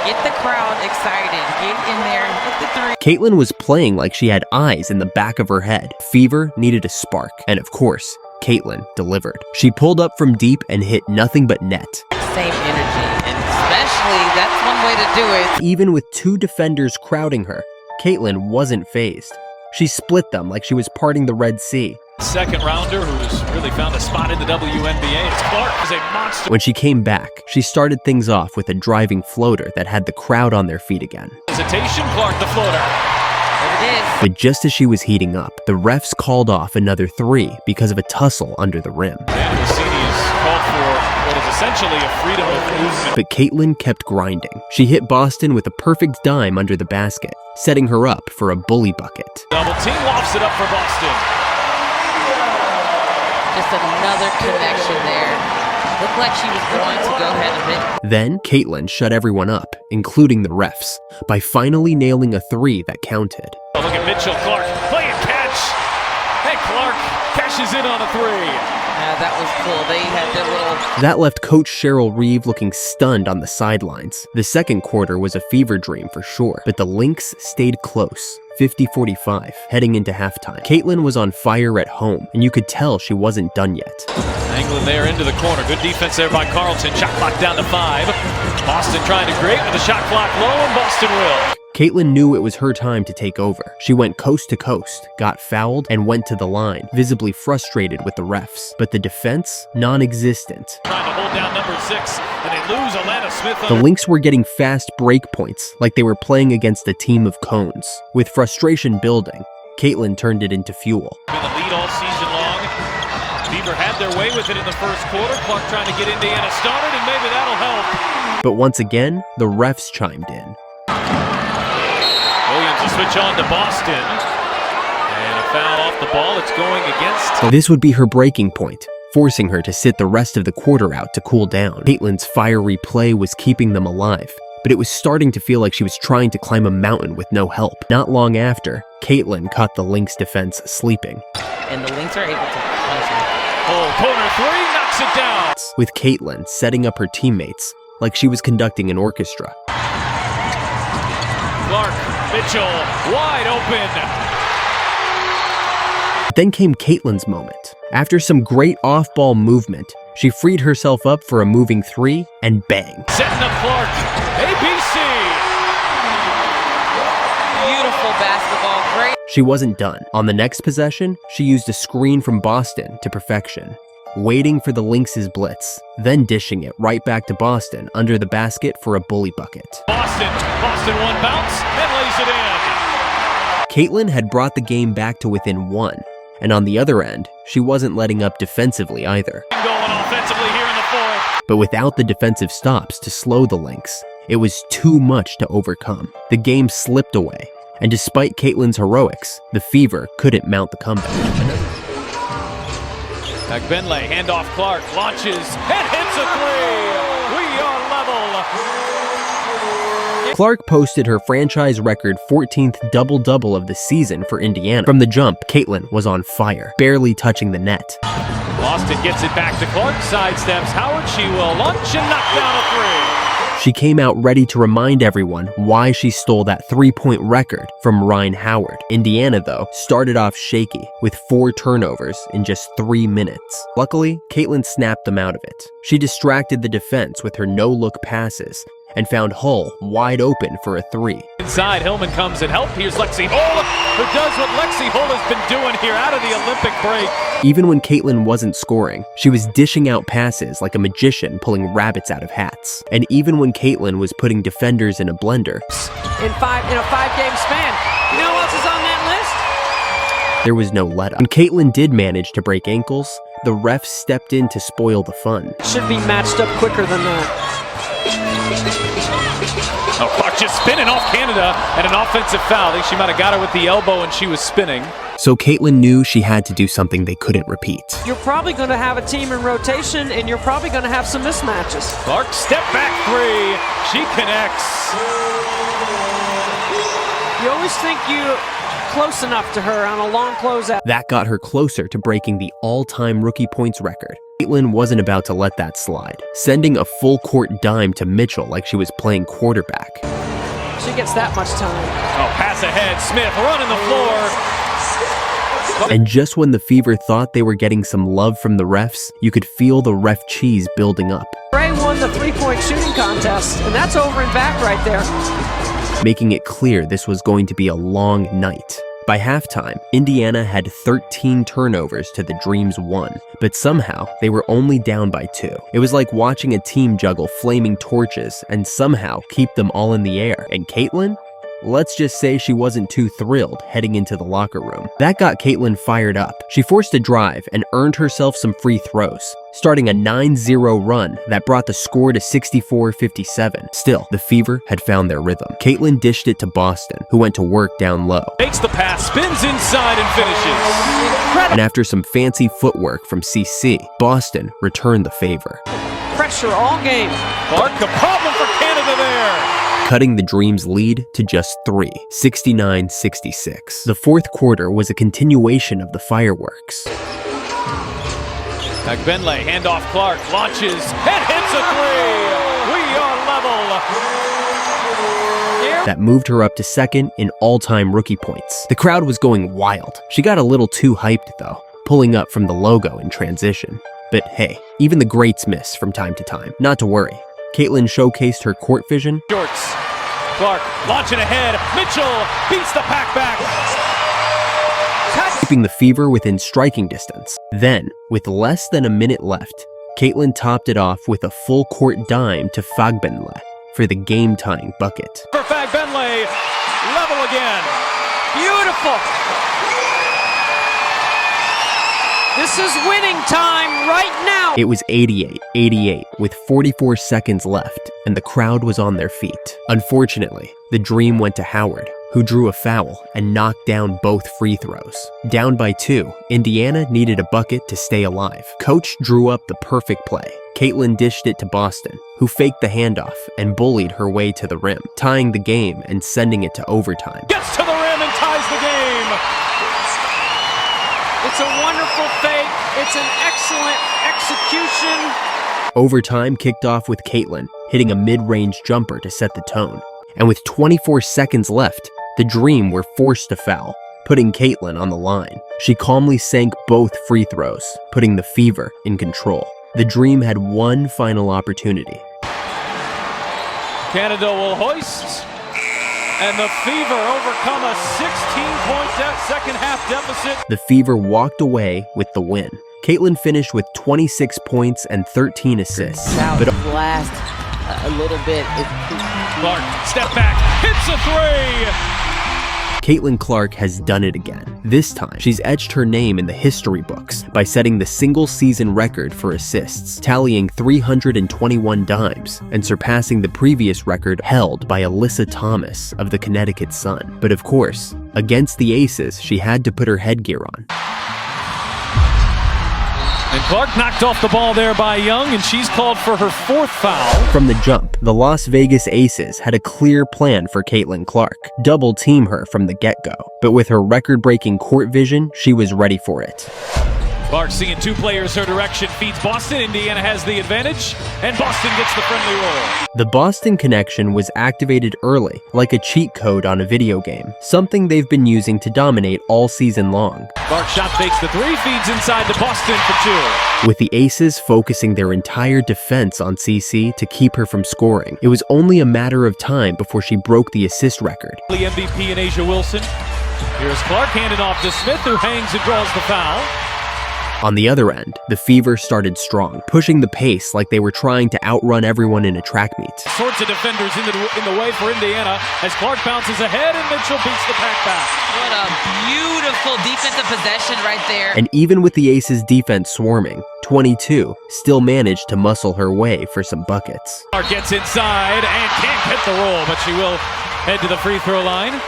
Get the crowd excited. Get in there. Hit the 3. Caitlin was playing like she had eyes in the back of her head. Fever needed a spark, and of course, Caitlin delivered. She pulled up from deep and hit nothing but net. Same energy, and especially that's one way to do it. Even with 2 defenders crowding her, Caitlin wasn't fazed. She split them like she was parting the Red Sea. Second rounder who's really found a spot in the WNBA. It's Clark is a monster. When she came back, she started things off with a driving floater that had the crowd on their feet again. Hesitation, Clark the floater. There it is. But just as she was heating up, the refs called off another 3 because of a tussle under the rim. And Rossini's called for what is essentially a freedom of movement. But Caitlin kept grinding. She hit Boston with a perfect dime under the basket, setting her up for a bully bucket. Double team lofts it up for Boston. Just another connection there. Looked like she was going to go ahead and hit. Then Caitlin shut everyone up, including the refs, by finally nailing a 3 that counted. Oh, look at Mitchell. Clark playing catch. Hey, Clark cashes in on a 3. Yeah, that was cool. They had their little... That left Coach Cheryl Reeve looking stunned on the sidelines. The second quarter was a fever dream for sure, but the Lynx stayed close. 50-45, heading into halftime. Caitlin was on fire at home, and you could tell she wasn't done yet. Angling there into the corner. Good defense there by Carlton. Shot clock down to 5. Boston trying to create with the shot clock low, and Boston will. Caitlin knew it was her time to take over. She went coast to coast, got fouled, and went to the line, visibly frustrated with the refs. But the defense, non-existent. Trying to hold down number 6, and they lose Alana Smith. The Lynx were getting fast break points, like they were playing against a team of cones. With frustration building, Caitlin turned it into fuel. Been the lead all season long. Beaver had their way with it in the first quarter. Clark trying to get Indiana started, and maybe that'll help. But once again, the refs chimed in. Williams will switch on to Boston. And a foul off the ball. It's going against. This would be her breaking point, forcing her to sit the rest of the quarter out to cool down. Caitlin's fiery play was keeping them alive, but it was starting to feel like she was trying to climb a mountain with no help. Not long after, Caitlin caught the Lynx defense sleeping. And the Lynx are able to punish her. Oh, corner 3 knocks it down. With Caitlin setting up her teammates like she was conducting an orchestra. Clark, Mitchell, wide open. Then came Caitlin's moment. After some great off-ball movement, she freed herself up for a moving 3, and bang. Setting up Clark, ABC. Beautiful basketball, great. She wasn't done. On the next possession, she used a screen from Boston to perfection, waiting for the Lynx's blitz, then dishing it right back to Boston under the basket for a bully bucket. Boston one bounce and lays it in. Caitlin had brought the game back to within 1, and on the other end, she wasn't letting up defensively either. Going offensively here in the fourth. But without the defensive stops to slow the Lynx, It was too much to overcome. The game slipped away, and despite Caitlin's heroics, the Fever couldn't mount the comeback. Benley, handoff Clark, launches, and hits a three! We are level! Clark posted her franchise record 14th double-double of the season for Indiana. From the jump, Caitlin was on fire, barely touching the net. Boston gets it back to Clark, sidesteps Howard, she will launch and knock down a three! She came out ready to remind everyone why she stole that three-point record from Ryan Howard. Indiana, though, started off shaky with 4 turnovers in just 3 minutes. Luckily, Caitlin snapped them out of it. She distracted the defense with her no-look passes and found Hull wide open for a 3. Inside, Hillman comes and help. Here's Lexi Hull, who does what Lexi Hull has been doing here out of the Olympic break. Even when Caitlin wasn't scoring, she was dishing out passes like a magician pulling rabbits out of hats. And even when Caitlin was putting defenders in a blender, in a 5-game span. You know who else is on that list? there was no let up. When Caitlin did manage to break ankles, the refs stepped in to spoil the fun. Should be matched up quicker than that. Oh, Clark just spinning off Canada and an offensive foul. I think she might have got her with the elbow and she was spinning. So Caitlin knew she had to do something they couldn't repeat. You're probably going to have a team in rotation and you're probably going to have some mismatches. Clark, step back three. She connects. You always think you're close enough to her on a long closeout. That got her closer to breaking the all-time rookie points record. Caitlin wasn't about to let that slide, sending a full-court dime to Mitchell like she was playing quarterback. She gets that much time. Oh, pass ahead. Smith running the floor. And just when the Fever thought they were getting some love from the refs, you could feel the ref cheese building up. Ray won the three-point shooting contest, and that's over and back right there. Making it clear this was going to be a long night. By halftime, Indiana had 13 turnovers to the Dream's 1, but somehow they were only down by 2. It was like watching a team juggle flaming torches and somehow keep them all in the air. And Caitlin? Let's just say she wasn't too thrilled heading into the locker room. That got Caitlin fired up. She forced a drive and earned herself some free throws, starting a 9-0 run that brought the score to 64-57. Still, the Fever had found their rhythm. Caitlin dished it to Boston, who went to work down low. Makes the pass, spins inside and finishes. And after some fancy footwork from CC, Boston returned the favor. Pressure all game. Clark, a problem for Canada there. Cutting the Dream's lead to just 3, 69-66. The fourth quarter was a continuation of the fireworks. Benley, handoff Clark, launches, and hits a three! We are level! That moved her up to second in all-time rookie points. The crowd was going wild. She got a little too hyped though, pulling up from the logo in transition. But hey, even the greats miss from time to time. Not to worry. Caitlin showcased her court vision. Shorts. Clark launching ahead. Mitchell beats the pack back. Keeping the Fever within striking distance. Then, with less than a minute left, Caitlin topped it off with a full court dime to Fagbenle for the game-tying bucket. For Fagbenle, level again. Beautiful. This is winning time right now. It was 88-88 with 44 seconds left, and the crowd was on their feet. Unfortunately, the Dream went to Howard, who drew a foul and knocked down both free throws. Down by 2, Indiana needed a bucket to stay alive. Coach drew up the perfect play. Caitlin dished it to Boston, who faked the handoff and bullied her way to the rim, tying the game and sending it to overtime. Gets to the rim and ties the game. It's a wonderful fake. It's an excellent execution. Overtime kicked off with Caitlin hitting a mid-range jumper to set the tone. And with 24 seconds left, the Dream were forced to foul, putting Caitlin on the line. She calmly sank both free throws, putting the Fever in control. The Dream had one final opportunity. Canada will hoist. And the Fever overcome a 16-point second-half deficit. The Fever walked away with the win. Caitlin finished with 26 points and 13 assists. But last a little bit. Clark, step back, hits a three! Caitlin Clark has done it again. This time, she's etched her name in the history books by setting the single-season record for assists, tallying 321 dimes, and surpassing the previous record held by Alyssa Thomas of the Connecticut Sun. But of course, against the Aces, she had to put her headgear on. And Clark knocked off the ball there by Young, and she's called for her 4th foul. From the jump, the Las Vegas Aces had a clear plan for Caitlin Clark, double team her from the get-go. But with her record-breaking court vision, she was ready for it. Clark seeing 2 players her direction, feeds Boston. Indiana has the advantage, and Boston gets the friendly roll. The Boston connection was activated early, like a cheat code on a video game, something they've been using to dominate all season long. Clark shot fakes the 3, feeds inside to Boston for 2. With the Aces focusing their entire defense on CC to keep her from scoring, it was only a matter of time before she broke the assist record. The MVP and Asia Wilson. Here's Clark handing off to Smith, who hangs and draws the foul. On the other end, the Fever started strong, pushing the pace like they were trying to outrun everyone in a track meet. Sorts of defenders in the way for Indiana as Clark bounces ahead and Mitchell beats the pack back. What a beautiful defensive possession right there. And even with the Aces defense swarming, 22 still managed to muscle her way for some buckets. Clark gets inside and can't get the roll, but she will head to the free throw line.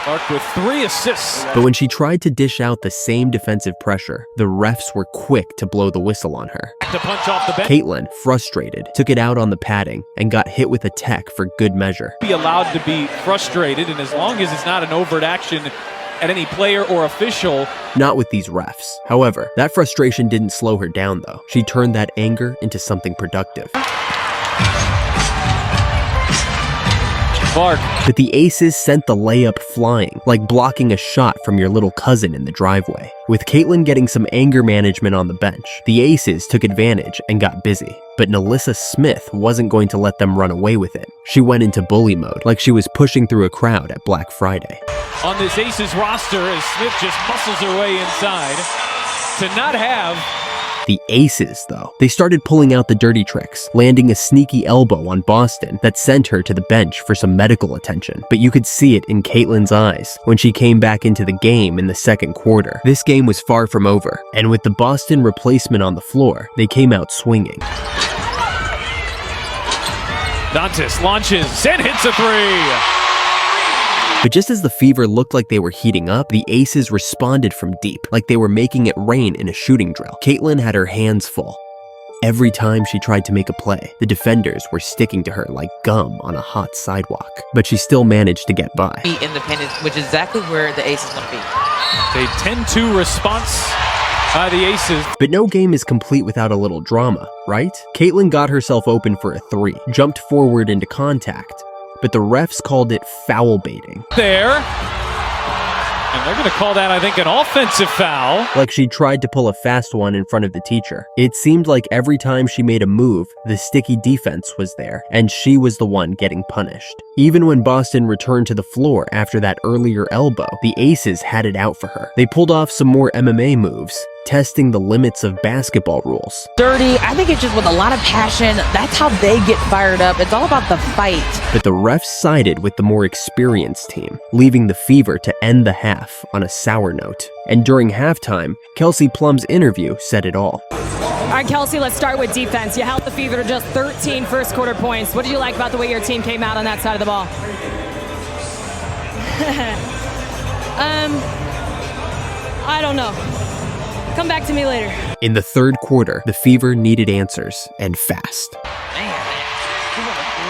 Clark with 3 assists. But when she tried to dish out the same defensive pressure, the refs were quick to blow the whistle on her. To punch off the bench. Caitlin, frustrated, took it out on the padding and got hit with a tech for good measure. Be allowed to be frustrated, and as long as it's not an overt action at any player or official. Not with these refs. However, that frustration didn't slow her down though. She turned that anger into something productive. Clark. But the Aces sent the layup flying, like blocking a shot from your little cousin in the driveway. With Caitlin getting some anger management on the bench, the Aces took advantage and got busy. But Nalissa Smith wasn't going to let them run away with it. She went into bully mode, like she was pushing through a crowd at Black Friday. On this Aces roster, as Smith just muscles her way inside, to not have... The Aces, though, they started pulling out the dirty tricks, landing a sneaky elbow on Boston that sent her to the bench for some medical attention. But you could see it in Caitlin's eyes when she came back into the game in the second quarter. This game was far from over, and with the Boston replacement on the floor, they came out swinging. Dantas launches and hits a 3. But just as the Fever looked like they were heating up, the Aces responded from deep, like they were making it rain in a shooting drill. Caitlin had her hands full. Every time she tried to make a play, the defenders were sticking to her like gum on a hot sidewalk. But she still managed to get by. Be independent, which is exactly where the Aces want to be. A 10-2 response by the Aces. But no game is complete without a little drama, right? Caitlin got herself open for a 3, jumped forward into contact, but the refs called it foul baiting. There. And they're going to call that, I think, an offensive foul. Like she tried to pull a fast one in front of the teacher. It seemed like every time she made a move, the sticky defense was there, and she was the one getting punished. Even when Boston returned to the floor after that earlier elbow, the Aces had it out for her. They pulled off some more MMA moves, testing the limits of basketball rules. Dirty, I think it's just with a lot of passion. That's how they get fired up. It's all about the fight. But the refs sided with the more experienced team, leaving the Fever to end the half on a sour note. And during halftime, Kelsey Plum's interview said it all. All right, Kelsey, let's start with defense. You held the Fever to just 13 first quarter points. What did you like about the way your team came out on that side of the ball? I don't know. Come back to me later. In the third quarter, the Fever needed answers, and fast.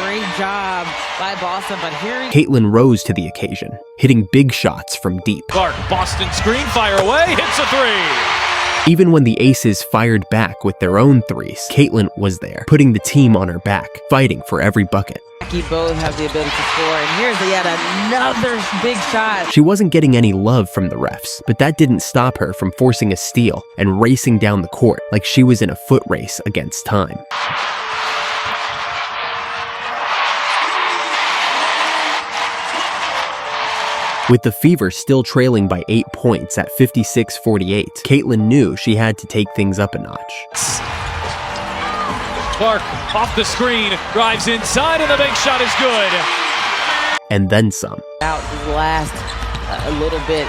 Great job by Boston, but here... Caitlin rose to the occasion, hitting big shots from deep. Clark, Boston screen, fire away, hits a 3. Even when the Aces fired back with their own 3s, Caitlin was there, putting the team on her back, fighting for every bucket. Both have the ability to score, and here's yet another big shot. She wasn't getting any love from the refs, but that didn't stop her from forcing a steal and racing down the court like she was in a foot race against time. With the Fever still trailing by 8 points at 56-48, Caitlin knew she had to take things up a notch. Clark off the screen, drives inside, and the big shot is good. And then some. Out his last a little bit.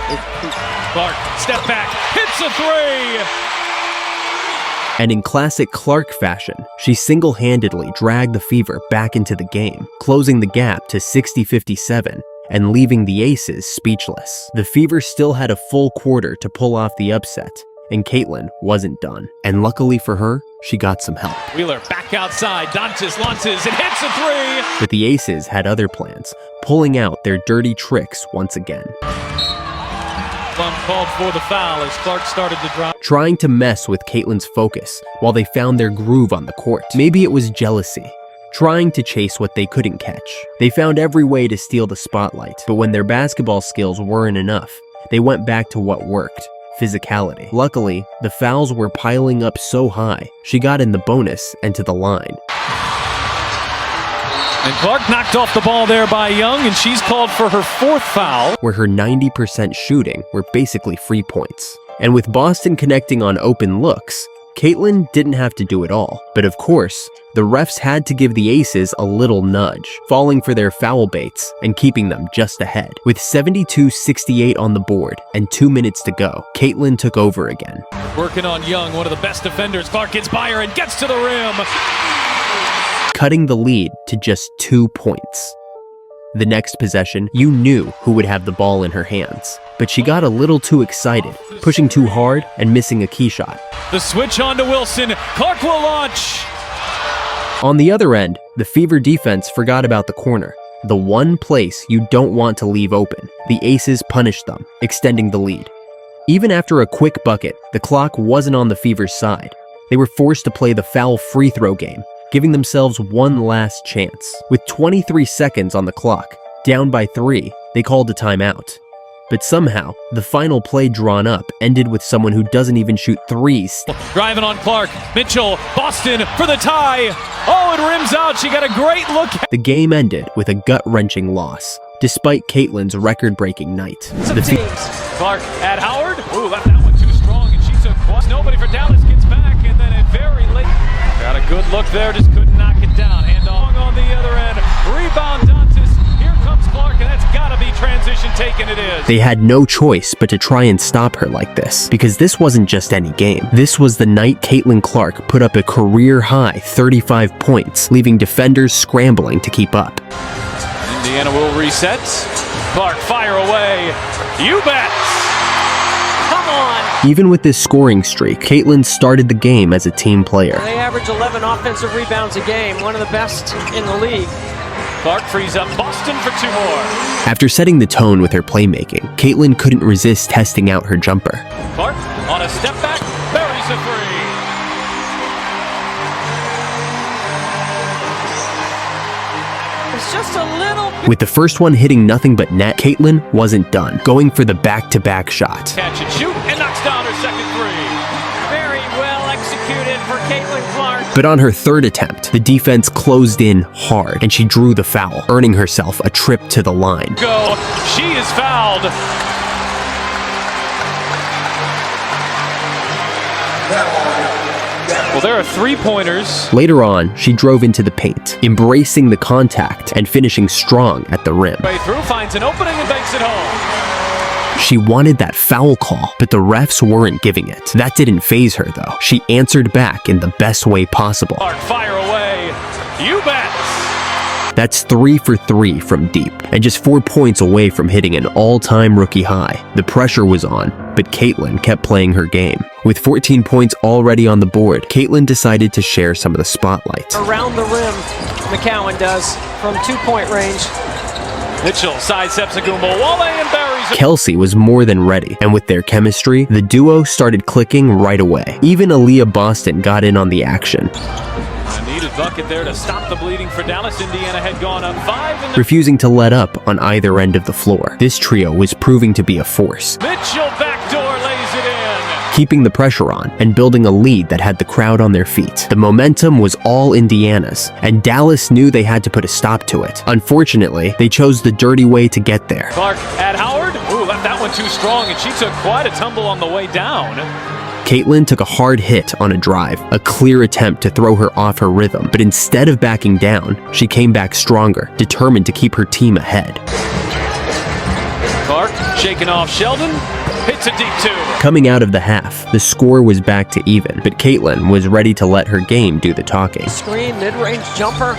Clark, step back, hits a three! And in classic Clark fashion, she single-handedly dragged the Fever back into the game, closing the gap to 60-57 and leaving the Aces speechless. The Fever still had a full quarter to pull off the upset, and Caitlin wasn't done. And luckily for her, she got some help. Wheeler back outside, Dantas launches and hits a three! But the Aces had other plans, pulling out their dirty tricks once again. Called for the foul as Clark started to drop. Trying to mess with Caitlin's focus while they found their groove on the court. Maybe it was jealousy, trying to chase what they couldn't catch. They found every way to steal the spotlight, but when their basketball skills weren't enough, they went back to what worked: physicality. Luckily, the fouls were piling up so high, she got in the bonus and to the line. And Clark knocked off the ball there by Young, and she's called for her fourth foul. Where her 90% shooting were basically free points. And with Boston connecting on open looks, Caitlin didn't have to do it all. But of course, the refs had to give the Aces a little nudge, falling for their foul baits and keeping them just ahead. With 72-68 on the board and 2 minutes to go, Caitlin took over again. Working on Young, one of the best defenders. Clark gets by her and gets to the rim, cutting the lead to just 2 points. The next possession, you knew who would have the ball in her hands. But she got a little too excited, pushing too hard and missing a key shot. The switch on to Wilson. Clark will launch. On the other end, the Fever defense forgot about the corner, the one place you don't want to leave open. The Aces punished them, extending the lead. Even after a quick bucket, the clock wasn't on the Fever's side. They were forced to play the foul free throw game, giving themselves one last chance. With 23 seconds on the clock, down by 3, they called a timeout. But somehow, the final play drawn up ended with someone who doesn't even shoot threes. Driving on Clark, Mitchell, Boston for the tie. Oh, it rims out. She got a great look. The game ended with a gut-wrenching loss, despite Caitlin's record-breaking night. Clark at Howard. Ooh, left that one too strong, and she took nobody for Dallas gets back, and then a very late. Got a good look there, just couldn't knock it down. Hand on the other end. Rebound Dantas. Here comes Clark, and that's gotta be transition taken. It is. They had no choice but to try and stop her like this, because this wasn't just any game. This was the night Caitlin Clark put up a career-high 35 points, leaving defenders scrambling to keep up. Indiana will reset. Clark fire away. You bet. Come on. Even with this scoring streak, Caitlin started the game as a team player. They average 11 offensive rebounds a game, one of the best in the league. Clark frees up Boston for 2 more. After setting the tone with her playmaking, Caitlin couldn't resist testing out her jumper. Clark on a step back, buries a three. It's just a little bit. With the first one hitting nothing but net, Caitlin wasn't done, going for the back-to-back shot. Catch and shoot, and knocks down her second three. Very well executed for Caitlin Clark. But on her third attempt, the defense closed in hard, and she drew the foul, earning herself a trip to the line. Go. She is fouled. Well, there are 3-pointers. Later on, she drove into the paint, embracing the contact and finishing strong at the rim. Way through, finds an opening and banks it home. She wanted that foul call, but the refs weren't giving it. That didn't faze her, though. She answered back in the best way possible. Clark, fire away. You bet. That's 3 for 3 from deep, and just 4 points away from hitting an all-time rookie high. The pressure was on, but Caitlin kept playing her game. With 14 points already on the board, Caitlin decided to share some of the spotlight. Around the rim, McCowan does, from 2-point range. Mitchell sidesteps Agumbawale and buries it. Kelsey was more than ready, and with their chemistry, the duo started clicking right away. Even Aaliyah Boston got in on the action. A needed bucket there to stop the bleeding for Dallas. Indiana had gone up 5. Refusing to let up on either end of the floor. This trio was proving to be a force. Mitchell backdoor lays it in. Keeping the pressure on and building a lead that had the crowd on their feet. The momentum was all Indiana's, and Dallas knew they had to put a stop to it. Unfortunately, they chose the dirty way to get there. Clark at Howard. Ooh, left that one too strong, and she took quite a tumble on the way down. Caitlin took a hard hit on a drive, a clear attempt to throw her off her rhythm, but instead of backing down, she came back stronger, determined to keep her team ahead. Clark Shaking off Sheldon. Hits a deep two. Coming out of the half, the score was back to even, but Caitlin was ready to let her game do the talking. Screen, mid-range jumper.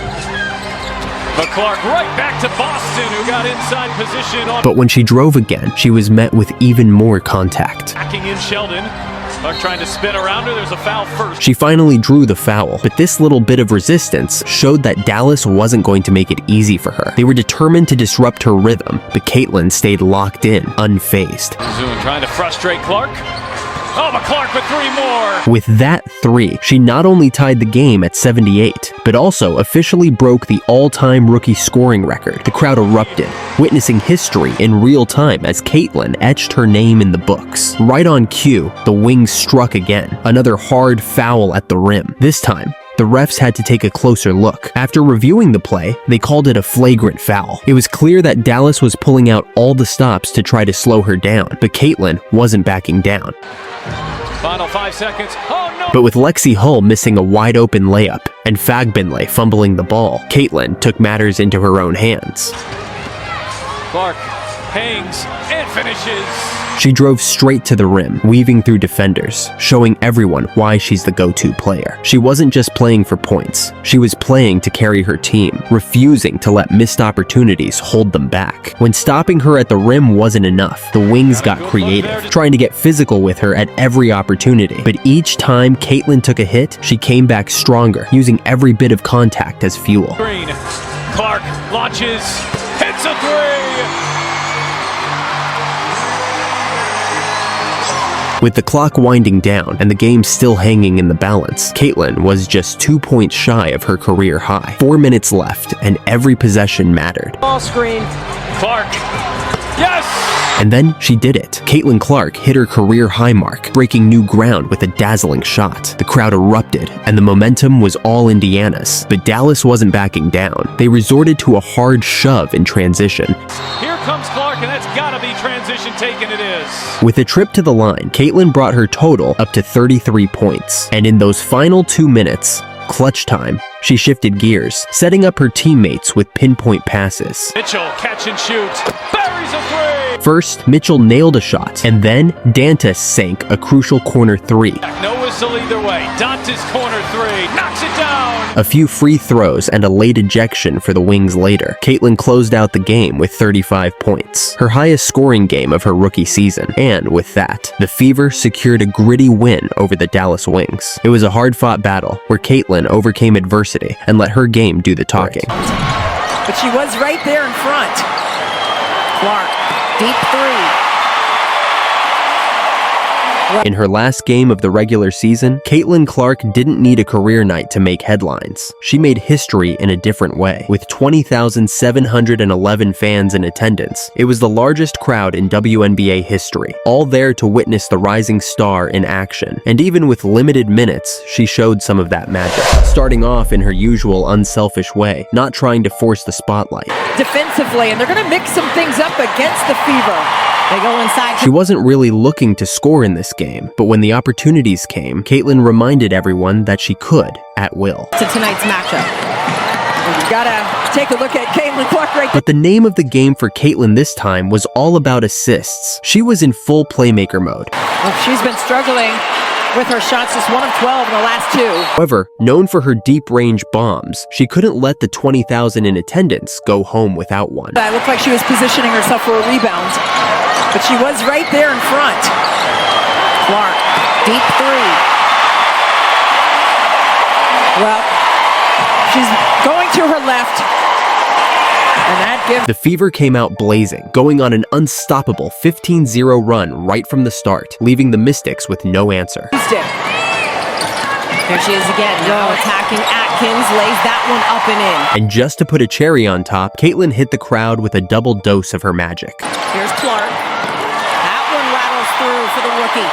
But Clark right back to Boston, who got inside position on. But when she drove again, she was met with even more contact. Backing in Sheldon. Clark trying to spin around her. There's a foul first. She finally drew the foul, but this little bit of resistance showed that Dallas wasn't going to make it easy for her. They were determined to disrupt her rhythm, but Caitlin stayed locked in, unfazed. Zoom trying to frustrate Clark. Oh, but Clark with 3 more. With that 3, she not only tied the game at 78, but also officially broke the all-time rookie scoring record. The crowd erupted, witnessing history in real time as Caitlin etched her name in the books. Right on cue, the Wings struck again, another hard foul at the rim. This time, the refs had to take a closer look. After reviewing the play, they called it a flagrant foul. It was clear that Dallas was pulling out all the stops to try to slow her down, but Caitlin wasn't backing down. Final 5 seconds. Oh, no! But with Lexi Hull missing a wide-open layup and Fagbinley fumbling the ball, Caitlin took matters into her own hands. Clark hangs and finishes. She drove straight to the rim, weaving through defenders, showing everyone why she's the go-to player. She wasn't just playing for points. She was playing to carry her team, refusing to let missed opportunities hold them back. When stopping her at the rim wasn't enough, the Wings got creative, trying to get physical with her at every opportunity. But each time Caitlin took a hit, she came back stronger, using every bit of contact as fuel. Green. Clark launches, hits a 3. With the clock winding down and the game still hanging in the balance, Caitlin was just 2 points shy of her career high. 4 minutes left, and every possession mattered. Ball screen. Clark. Yes! And then she did it. Caitlin Clark hit her career high mark, breaking new ground with a dazzling shot. The crowd erupted, and the momentum was all Indiana's. But Dallas wasn't backing down. They resorted to a hard shove in transition. Here comes Clark, and that's gotta be transition taken, it is. With a trip to the line, Caitlin brought her total up to 33 points. And in those final 2 minutes, clutch time, she shifted gears, setting up her teammates with pinpoint passes. Mitchell, catch and shoot, buries a 3! First, Mitchell nailed a shot, and then Dantas sank a crucial corner 3. No whistle either way. Dantas corner 3, knocks it down! A few free throws and a late ejection for the Wings later. Caitlin closed out the game with 35 points, her highest scoring game of her rookie season. And with that, the Fever secured a gritty win over the Dallas Wings. It was a hard-fought battle where Caitlin overcame adversity and let her game do the talking. But she was right there in front. Clark, deep 3. In her last game of the regular season, Caitlin Clark didn't need a career night to make headlines. She made history in a different way. With 20,711 fans in attendance, it was the largest crowd in WNBA history, all there to witness the rising star in action. And even with limited minutes, she showed some of that magic. Starting off in her usual unselfish way, not trying to force the spotlight. Defensively, and they're going to mix some things up against the Fever. They go inside. She wasn't really looking to score in this game, but when the opportunities came, Caitlin reminded everyone that she could at will. To tonight's matchup. You gotta take a look at Caitlin Clark right there. But the name of the game for Caitlin this time was all about assists. She was in full playmaker mode. Well, she's been struggling with her shots, just 1 of 12 in the last 2. However, known for her deep-range bombs, she couldn't let the 20,000 in attendance go home without one. It looked like she was positioning herself for a rebound, but she was right there in front. Clark, deep 3. Well, she's going to her left, and that gives... The Fever came out blazing, going on an unstoppable 15-0 run right from the start, leaving the Mystics with no answer. Here she is again, now attacking Atkins, lays that one up and in. And just to put a cherry on top, Caitlin hit the crowd with a double dose of her magic. Here's Clark. That one rattles through for the rookie.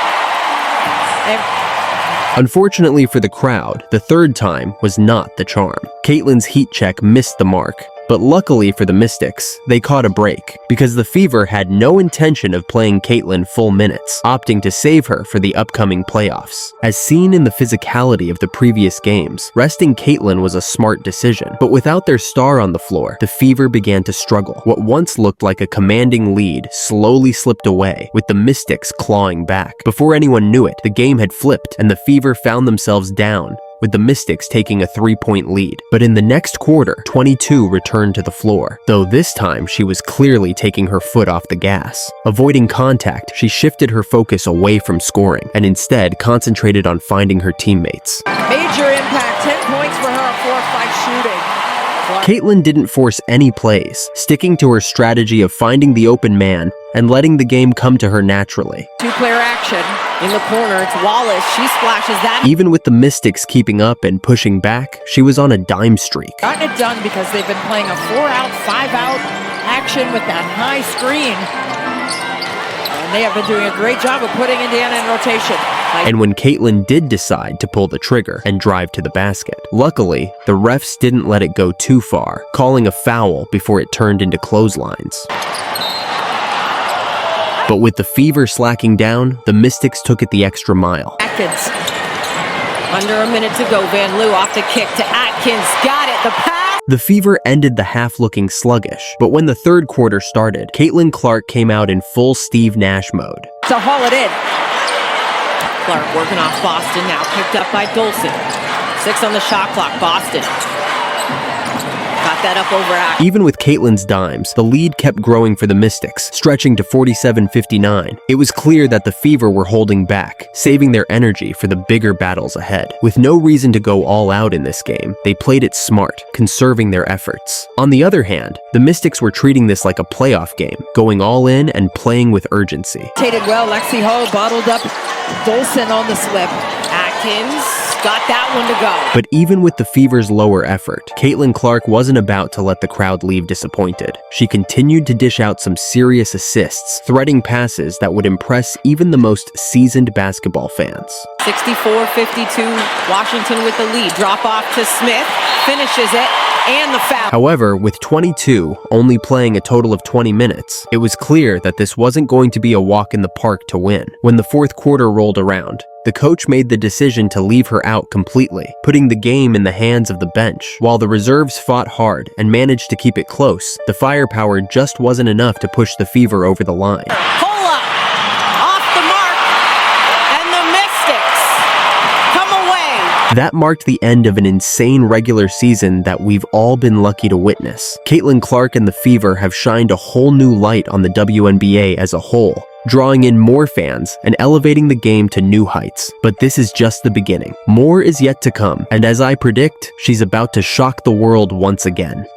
Unfortunately for the crowd, the third time was not the charm. Caitlin's heat check missed the mark, But luckily for the Mystics, they caught a break, because the Fever had no intention of playing Caitlin full minutes, opting to save her for the upcoming playoffs. As seen in the physicality of the previous games, resting Caitlin was a smart decision, but without their star on the floor, the Fever began to struggle. What once looked like a commanding lead slowly slipped away, with the Mystics clawing back. Before anyone knew it, the game had flipped, and the Fever found themselves down, with the Mystics taking a 3-point lead. But in the next quarter, 22 returned to the floor, though this time she was clearly taking her foot off the gas. Avoiding contact, she shifted her focus away from scoring, and instead concentrated on finding her teammates. Major impact, 10 points for her on 4-5 shooting. Caitlin didn't force any plays, sticking to her strategy of finding the open man and letting the game come to her naturally. Two-player action. In the corner, it's Wallace. She splashes that. Even with the Mystics keeping up and pushing back, she was on a dime streak. Gotten it done because they've been playing a 4-out, 5-out action with that high screen. And they have been doing a great job of putting Indiana in rotation. And when Caitlin did decide to pull the trigger and drive to the basket, luckily, the refs didn't let it go too far, calling a foul before it turned into clotheslines. But with the Fever slacking down, the Mystics took it the extra mile. Atkins. Under a minute to go. Van Loo off the kick to Atkins. Got it. The pass. The Fever ended the half looking sluggish, but when the third quarter started, Caitlin Clark came out in full Steve Nash mode. To haul it in. Clark working off Boston now. Picked up by Dolson. 6 on the shot clock. Boston. Got that up over Atkins. Even with Caitlin's dimes, the lead kept growing for the Mystics, stretching to 47-59. It was clear that the Fever were holding back, saving their energy for the bigger battles ahead. With no reason to go all out in this game, they played it smart, conserving their efforts. On the other hand, the Mystics were treating this like a playoff game, going all in and playing with urgency. Rotated well, Lexi Hall bottled up Dolson on the slip. Atkins got that one to go. But even with the Fever's lower effort, Caitlin Clark wasn't about to let the crowd leave disappointed. She continued to dish out some serious assists, threading passes that would impress even the most seasoned basketball fans. 64-52, Washington with the lead. Drop off to Smith, finishes it, and the foul. However, with 22 only playing a total of 20 minutes, it was clear that this wasn't going to be a walk in the park to win. When the fourth quarter rolled around, the coach made the decision to leave her out completely, putting the game in the hands of the bench. While the reserves fought hard and managed to keep it close, the firepower just wasn't enough to push the Fever over the line. Pull up, off the mark, and the Mystics come away. That marked the end of an insane regular season that we've all been lucky to witness. Caitlin Clark and the Fever have shined a whole new light on the WNBA as a whole, drawing in more fans and elevating the game to new heights. But this is just the beginning. More is yet to come, and as I predict, she's about to shock the world once again.